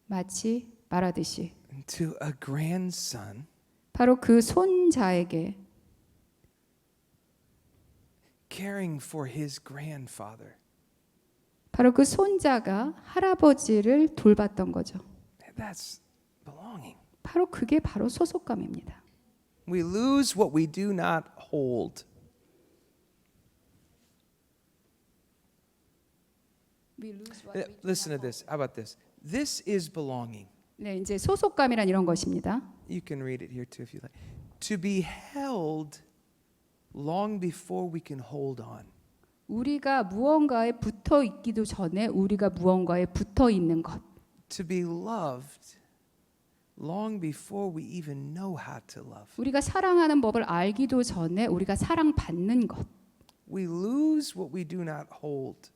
마치 말하듯이 And to a grandson, 바로 그 손자에게 caring for his grandfather. 바로 그 손자가 할아버지를 돌봤던 거죠. That's belonging. 바로 그게 바로 소속감입니다. We lose what we do not hold. Listen to this. How about this? This is belonging. 네, 이제 소속감이란 이런 것입니다. You can read it here too if you like. To be held long before we can hold on. 우리가 무언가에 붙어 있기도 전에 우리가 무언가에 붙어 있는 것. To be loved long before we even know how to love. 우리가 사랑하는 법을 알기도 전에 우리가 사랑받는 것. We lose what we do not hold.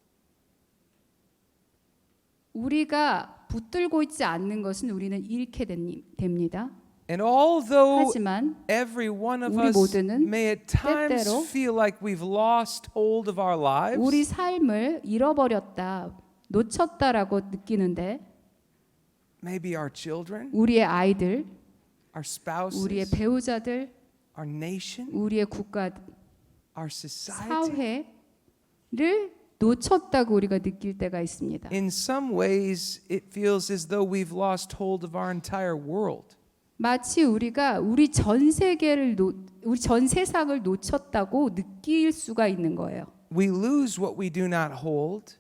우리가 붙들고 있지 않는 것은 우리는 잃게 됩니다. And although 하지만 every one of 우리 us 모두는 may at times 때때로 feel like we've lost hold of our lives, 우리 삶을 잃어버렸다, 놓쳤다라고 느끼는데 maybe our children, 우리의 아이들, our spouses, 우리의 배우자들, our nation, 우리의 국가, our society. 사회를 놓쳤다고 우리가 느낄 때가 있습니다. In some ways, it feels as though we've lost hold of our entire world. 마치 우리가 우리 전 세계를 우리 전 세상을 놓쳤다고 느낄 수가 있는 거예요. We lose what we do not hold,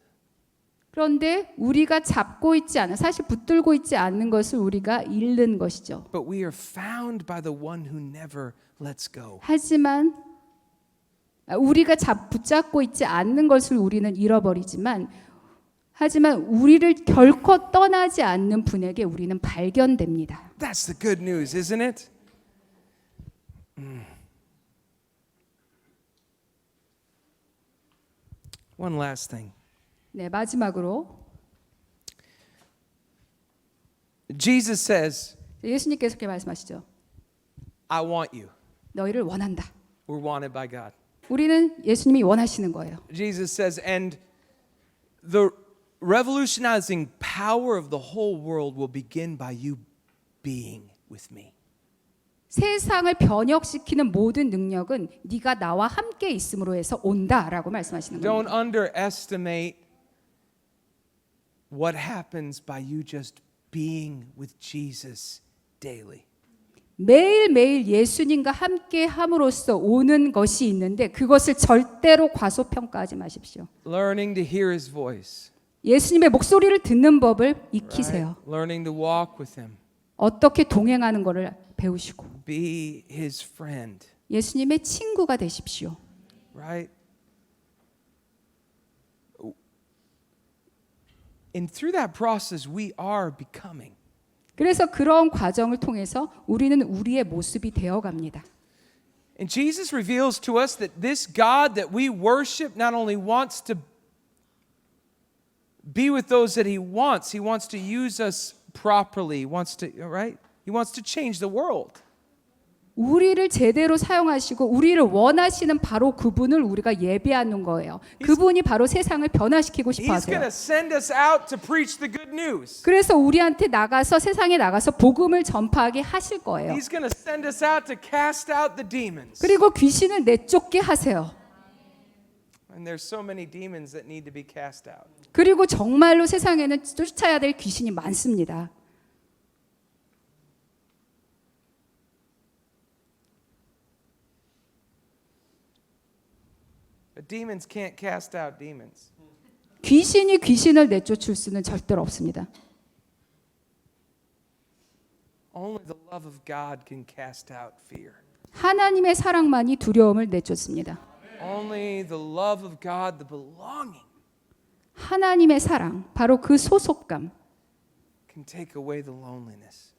그런데 우리가 잡고 있지 않아, 사실 붙들고 있지 않는 것을 우리가 잃는 것이죠. but we are found by the one who never lets go. 하지만 우리가 붙잡고 있지 않는 것을 우리는 잃어버리지만 하지만 우리를 결코 떠나지 않는 분에게 우리는 발견됩니다. That's the good news, isn't it? One last thing. 네, 마지막으로 Jesus says, 예수님께서 이렇게 말씀하시죠. I want you. 너희를 원한다. We're wanted by God. 우리는 예수님이 원하시는 거예요. Jesus says, and the revolutionizing power of the whole world will begin by you being with me. 세상을 변혁시키는 모든 능력은 네가 나와 함께 있음으로 해서 온다라고 말씀하시는 거예요. Don't underestimate what happens by you just being with Jesus daily. 매일매일 예수님과 함께 함으로써 오는 것이 있는데 그것을 절대로 과소평가하지 마십시오. Learning to hear his voice. 예수님의 목소리를 듣는 법을 익히세요. Right? Learning to walk with him. 어떻게 동행하는 것을 배우시고 be his friend. 예수님의 친구가 되십시오. Right? And through that process, we are becoming. 그래서 그런 과정을 통해서 우리는 우리의 모습이 되어갑니다. And Jesus reveals to us that this God that we worship not only wants to be with those that he wants to use us properly, right? He wants to change the world. 우리를 제대로 사용하시고 우리를 원하시는 바로 그분을 우리가 예배하는 거예요. 그분이 바로 세상을 변화시키고 싶어 He's going 하세요. to send us out to preach the good news. 그래서 우리한테 나가서 세상에 나가서 복음을 전파하게 하실 거예요. He's going to send us out to cast out the demons. 그리고 귀신을 내쫓게 하세요. And there's so many demons that need to be cast out. 그리고 정말로 세상에는 쫓아야 될 귀신이 많습니다. But demons can't cast out demons. 귀신이 귀신을 내쫓을 수는 절대로 없습니다. Only the love of God can cast out fear. 하나님의 사랑만이 두려움을 내쫓습니다. Only the love of God, the belonging, 하나님의 사랑, 바로 그 소속감, can take away the loneliness.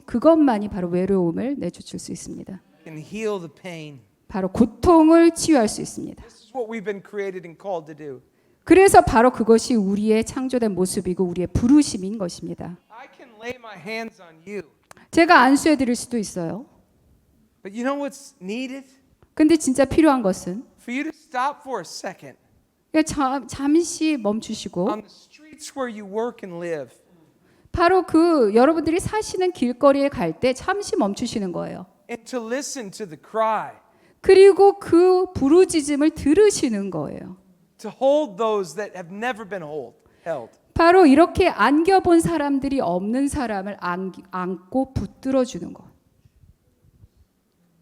그것만이 바로 외로움을 내쫓을 수 있습니다. Can heal the pain. 바로 고통을 치유할 수 있습니다. This is what we've been created and called to do. 그래서 바로 그것이 우리의 창조된 모습이고 우리의 부르심인 것입니다. I can lay my hands on you. 제가 안수해 드릴 수도 있어요. But you know what's needed? 근데 진짜 필요한 것은 For you to stop for a second 잠시 멈추시고 on the streets where you work and live. 바로 그 여러분들이 사시는 길거리에 갈 때 잠시 멈추시는 거예요. And to listen to the cry. 그리고 그 부르짖음을 들으시는 거예요. To hold those that have never been held. 바로 이렇게 안겨본 사람들이 없는 사람을 안고 붙들어 주는 것.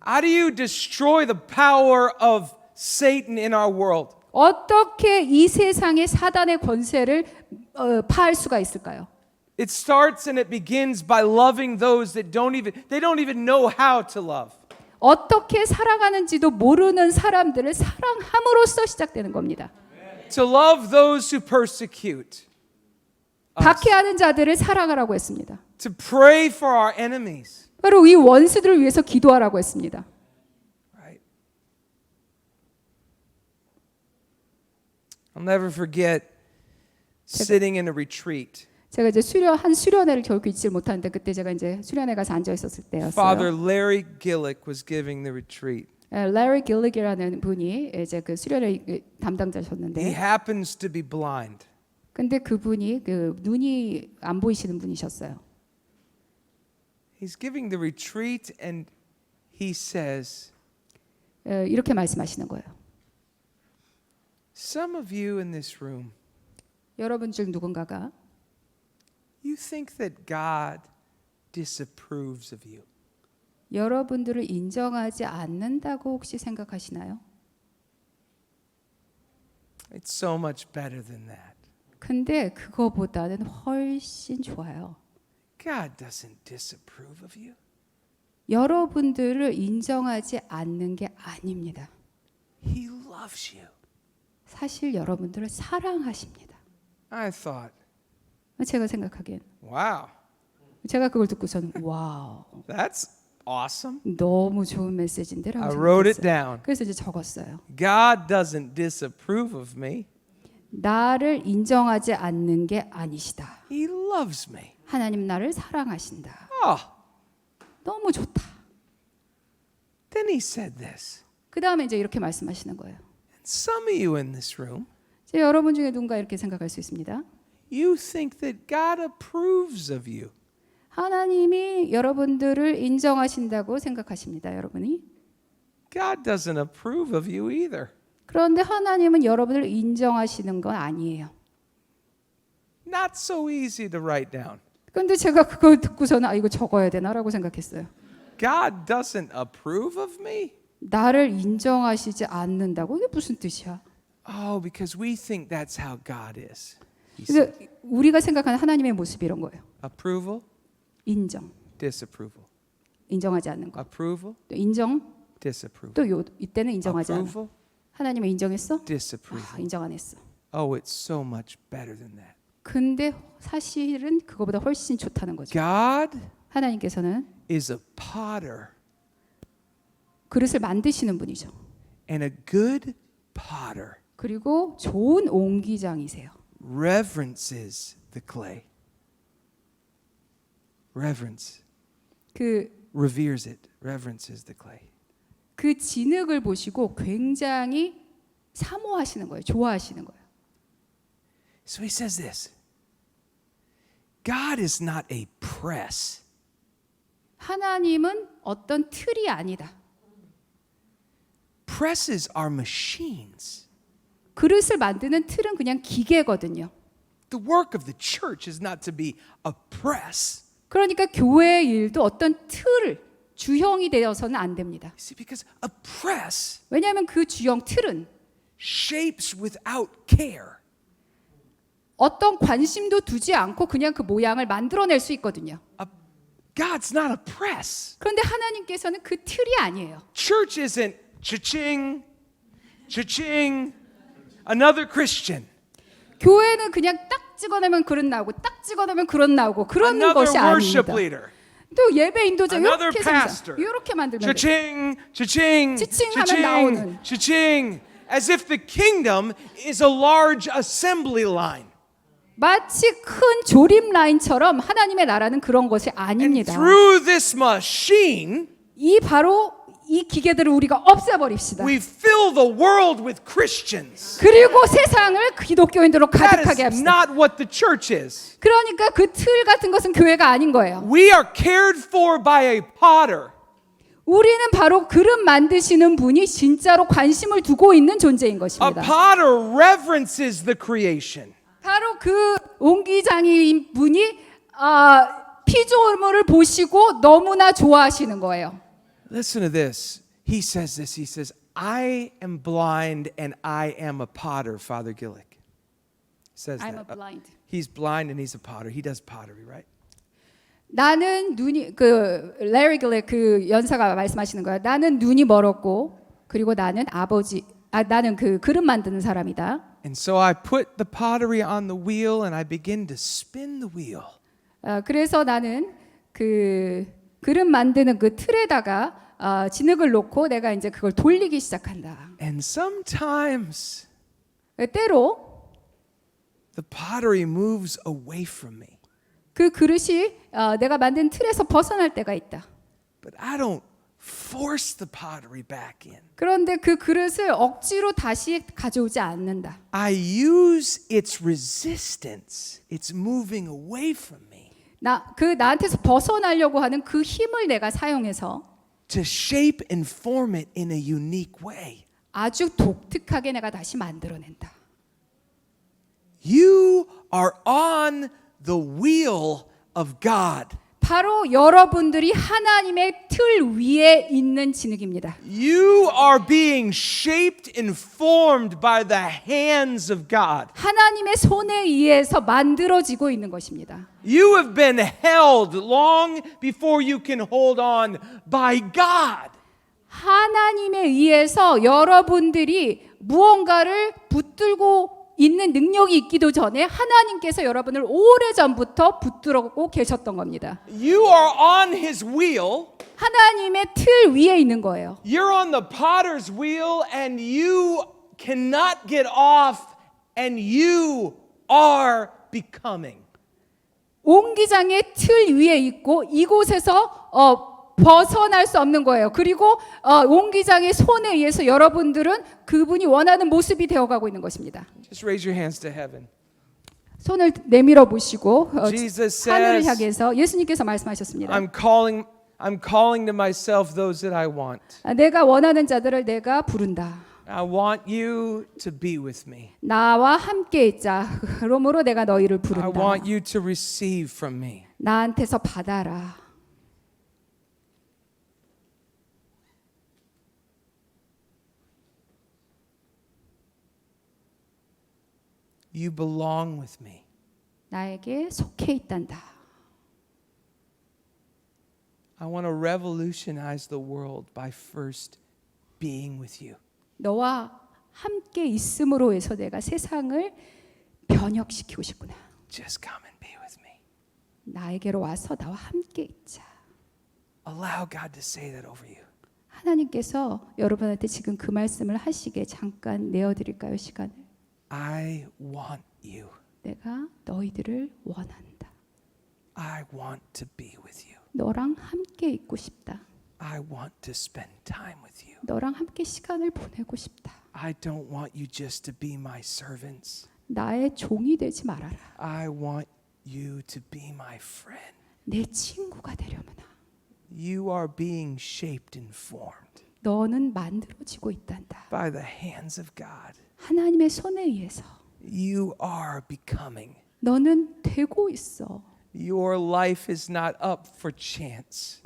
How do you destroy the power of Satan in our world? 어떻게 이 세상의 사단의 권세를 파할 수가 있을까요? It starts and it begins by loving those that don't even know how to love. 어떻게 살아가는지도 모르는 사람들을 사랑함으로써 시작되는 겁니다. To love those who persecute. 박해하는 자들을 사랑하라고 했습니다. To pray for our enemies. 바로 이 원수들을 위해서 기도하라고 했습니다. Right? I'll never forget sitting in a retreat. 제가 이제 한 수련회를 결코 잊지 못하는데 그때 제가 이제 수련회 가서 앉아 있었을 때였어요. Father Larry Gillick was giving the retreat. Larry Gillick이라는 분이 이제 그 수련회 He 담당자셨는데, happens to be blind. 근데 그분이 그 눈이 안 보이시는 분이셨어요. He's giving the retreat and he says, 이렇게 말씀하시는 거예요. some of you in this room, 여러분 중 누군가가 you think that God disapproves of you. 여러분들을 인정하지 않는다고 혹시 생각하시나요? It's so much better than that. 근데 그거보다는 훨씬 좋아요. God doesn't disapprove of you. 여러분들을 인정하지 않는 게 아닙니다. He loves you. 사실 여러분들을 사랑하십니다. I thought, 제가 생각하기엔 wow, 제가 그걸 듣고서는 와우, that's awesome. 너무 좋은 메시지인데라고 I wrote it 생각했어요. down. 그래서 이제 적었어요. God doesn't disapprove of me. 나를 인정하지 않는 게 아니시다. He loves me. 하나님 나를 사랑하신다. Oh, 너무 좋다. then he said this. 그 다음에 이제 이렇게 말씀하시는 거예요. And some of you in this room, 이제 여러분 중에 누군가 이렇게 생각할 수 있습니다. you think that God approves of you. 하나님이 여러분들을 인정하신다고 생각하십니다. 여러분이. God doesn't approve of you either. 그런데 하나님은 여러분을 인정하시는 건 아니에요. Not so easy to write down. 근데 제가 그걸 듣고서는 이거 적어야 되나라고 생각했어요. God doesn't approve of me? 나를 인정하시지 않는다고? 이게 무슨 뜻이야? Oh, because we think that's how God is. He 그래서 said. 우리가 생각하는 하나님의 모습이 이런 거예요. Approval? 인정. disapproval. 인정하지 않는 거. Approval, 또 인정. disapproval. 또 이때는 인정하지 않아. Approval, 하나님을 인정했어? disapproval. 인정 안 했어. Oh, it's so much better than that. 근데 사실은 그거보다 훨씬 좋다는 거죠. God 하나님께서는 is a potter, 그릇을 만드시는 분이죠. and a good potter 그리고 좋은 옹기장이세요. reverences the clay. Reverence, reveres it, reverences the clay. 그 진흙을 보시고 굉장히 사모하시는 거예요. 좋아하시는 거예요. So he says this. God is not a press. 하나님은 어떤 틀이 아니다. Presses are machines. 그릇을 만드는 틀은 그냥 기계거든요. The work of the church is not to be a press. 그러니까 교회의 일도 어떤 틀, 주형이 되어서는 안 됩니다. See, because a press 왜냐하면 그 주형 틀은 shapes without care. 어떤 관심도 두지 않고 그냥 그 모양을 만들어낼 수 있거든요. God's not a press. 그런데 하나님께서는 그 틀이 아니에요. Church isn't cha-ching, cha-ching, another Christian. 교회는 그냥 딱 찍어내면 그릇 나오고 딱 찍어내면 그릇 나오고 그런 Another 것이 worship 아닙니다. leader. 또 예배 인도자 Another 이렇게 pastor. 이렇게 만들면 돼요. Cha-ching, cha-ching, 지칭하면 cha-ching, 나오는. cha-ching. As if the kingdom is a large assembly line. 마치 큰 조립 라인처럼 하나님의 나라는 그런 것이 And 아닙니다. through this machine, 이 바로 이 기계들을 우리가 없애버립시다. we fill the world with Christians. 그리고 세상을 기독교인들로 That 가득하게 is 합시다. not what the church is. 그러니까 그 틀 같은 것은 교회가 아닌 거예요. We are cared for by a potter. 우리는 바로 그릇 만드시는 분이 진짜로 관심을 두고 있는 존재인 A 것입니다. potter reverences the creation. 바로 그 옹기장인 분이 피조물을 보시고 너무나 좋아하시는 거예요. Listen to this. He says this. He says, I am blind and I am a potter, Father Gillick. He says I'm that. a blind. He's blind and he's a potter. He does pottery, right? 나는 눈이 그 레리 글렉 그 연사가 말씀하시는 거야. 나는 눈이 멀었고 그리고 나는 나는 그 그릇 만드는 사람이다. And so I put the pottery on the wheel and I begin to spin the wheel. 그래서 나는 그 그릇 만드는 그 틀에다가 진흙을 놓고 내가 이제 그걸 돌리기 시작한다. And sometimes 때로 the pottery moves away from me. 그 그릇이 내가 만든 틀에서 벗어날 때가 있다. But I don't force the pottery back in. 그런데 그 그릇을 억지로 다시 가져오지 않는다. I use its resistance. It's moving away from me. 나한테서 벗어나려고 하는 그 힘을 내가 사용해서 to shape and form it in a unique way. 아주 독특하게 내가 다시 만들어낸다. You are on the wheel of God. 바로 여러분들이 하나님의 틀 위에 있는 진흙입니다. You are being shaped and formed by the hands of God. 하나님의 손에 의해서 만들어지고 있는 것입니다. You have been held long before you can hold on by God. 하나님에 의해서 여러분들이 무언가를 붙들고 있는 능력이 있기도 전에 하나님께서 여러분을 오래전부터 붙들고 계셨던 겁니다. You are on his wheel. 하나님의 틀 위에 있는 거예요. You're on the potter's wheel and you cannot get off and you are becoming. 옹기장의 틀 위에 있고 이곳에서 벗어날 수 없는 거예요. 그리고 옹기장의 손에 의해서 여러분들은 그분이 원하는 모습이 되어가고 있는 것입니다. Just raise your hands to heaven. 손을 내밀어 보시고 Jesus 하늘을 says, 향해서 예수님께서 말씀하셨습니다. I'm calling to myself those that I want. 내가 원하는 자들을 내가 부른다. I want you to be with me. 나와 함께 있자. 그러므로 내가 너희를 I 부른다. want you to receive from me. 나한테서 받아라. You belong with me. 나에게 속해 있단다. I want to revolutionize the world by first being with you. 너와 함께 있음으로 해서 내가 세상을 변혁시키고 싶구나. Just come and be with me. 나에게로 와서 나와 함께 있자. Allow God to say that over you. 하나님께서 여러분한테 지금 그 말씀을 하시게 잠깐 내어드릴까요, 시간을? I want you. 내가 너희들을 원한다. I want to be with you. 너랑 함께 있고 싶다. I want to spend time with you. 너랑 함께 시간을 보내고 싶다. I don't want you just to be my servants. 나의 종이 되지 말아라. I want you to be my friend. 내 친구가 되려무나. You are being shaped and formed 너는 만들어지고 있단다. by the hands of God. 하나님의 손에 의해서 You are becoming. 너는 되고 있어. Your life is not up for chance.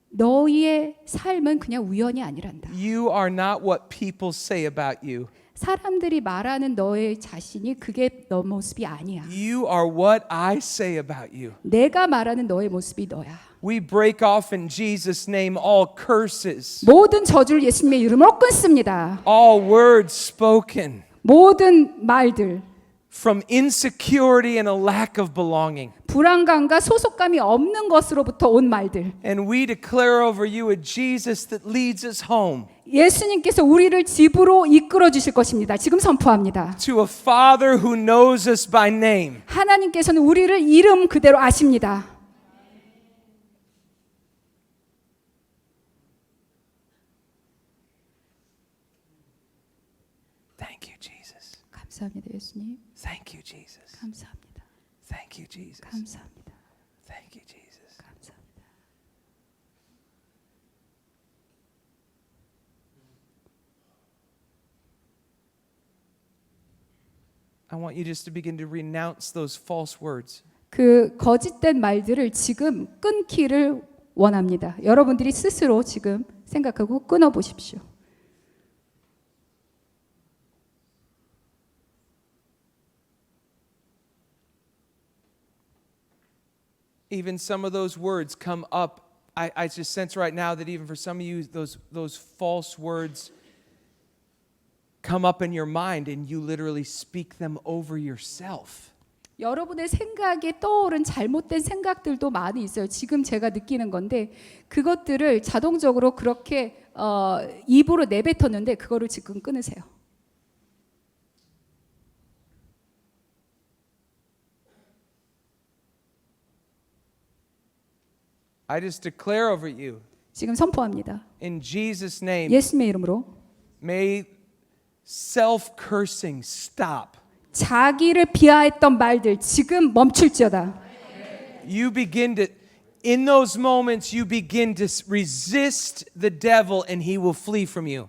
너희의 삶은 그냥 우연이 아니란다. You are not what people say about you. 사람들이 말하는 너의 자신이 그게 너 모습이 아니야. You are what I say about you. 내가 말하는 너의 모습이 너야. We break off in Jesus' name all curses, 모든 저주를 예수님의 이름으로 끊습니다. all words spoken 모든 말들, from insecurity and a lack of belonging. 불안감과 소속감이 없는 것으로부터 온 말들. And we declare over you a Jesus that leads us home. 예수님께서 우리를 집으로 이끌어 주실 것입니다. 지금 선포합니다. To a Father who knows us by name. 하나님께서는 우리를 이름 그대로 아십니다. Thank you, Jesus. 감사합니다, 예수님. Thank you, Jesus. 감사합니다. Thank you, Jesus. 감사합니다. Thank you, Jesus. 감사합니다. I want you just to begin to renounce those false words. 그 거짓된 말들을 지금 끊기를 원합니다. 여러분들이 스스로 지금 생각하고 끊어 보십시오. Even some of those words come up. I just sense right now that even for some of you, those false words come up in your mind and you literally speak them over yourself. 여러분의 생각에 떠오른 잘못된 생각들도 많이 있어요. 지금 제가 느끼는 건데 그것들을 자동적으로 그렇게 입으로 내뱉었는데 그거를 지금 끊으세요. I just declare over you, 지금 선포합니다. in Jesus' name, 예수님의 이름으로 may self-cursing stop. 자기를 비하했던 말들 지금 멈출지어다. You begin to, in those moments, you begin to resist the devil and he will flee from you.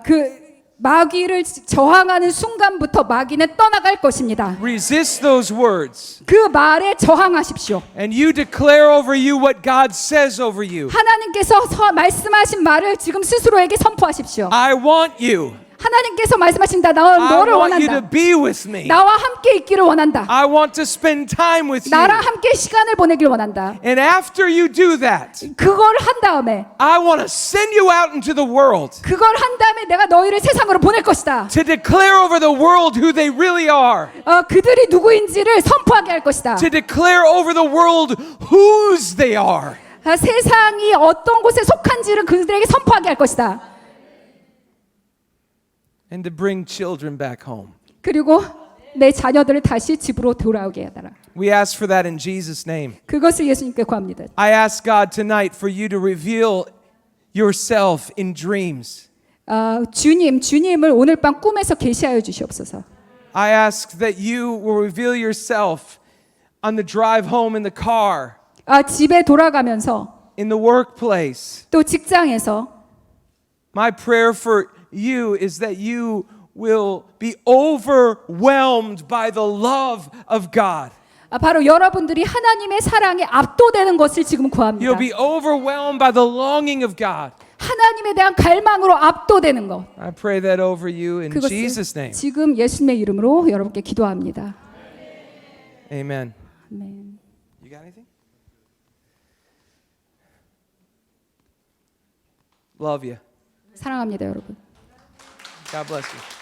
그 마귀를 저항하는 순간부터 마귀는 떠나갈 것입니다. Resist those words. 그 말에 저항하십시오. And you declare over you what God says over you. 하나님께서 말씀하신 말을 지금 스스로에게 선포하십시오. I want you. 하나님께서 말씀하신다. I 너를 want you to 원한다. be with me. 나와 함께 있기를 원한다. I want to spend time with you. 나랑 함께 시간을 보내길 원한다. And after you do that, 그걸 한 다음에 I want to send you out into the world 그걸 한 다음에 내가 너희를 세상으로 보낼 것이다. to declare over the world who they really are. 그들이 누구인지를 선포하게 할 것이다. To declare over the world whose they are. 세상이 어떤 곳에 속한지를 그들에게 선포하게 할 것이다. And to bring children back home. 그리고 내 자녀들을 다시 집으로 돌아오게 하더라. We ask for that in Jesus' name. 그것을 예수님께 구합니다. I ask God tonight for you to reveal yourself in dreams. 주님을 오늘 밤 꿈에서 계시하여 주시옵소서. I ask that you will reveal yourself on the drive home in the car, 집에 돌아가면서 in the workplace. 또 직장에서 My prayer for you is that you will be overwhelmed by the love of God. 바로 여러분들이 하나님의 사랑에 압도되는 것을 지금 구합니다. You'll be overwhelmed by the longing of God. 하나님에 대한 갈망으로 압도되는 것. I pray that over you in 그것을 Jesus' name. 지금 예수님의 이름으로 여러분께 기도합니다. Amen. 아멘. You got anything? Love you. 사랑합니다, 여러분. God bless you.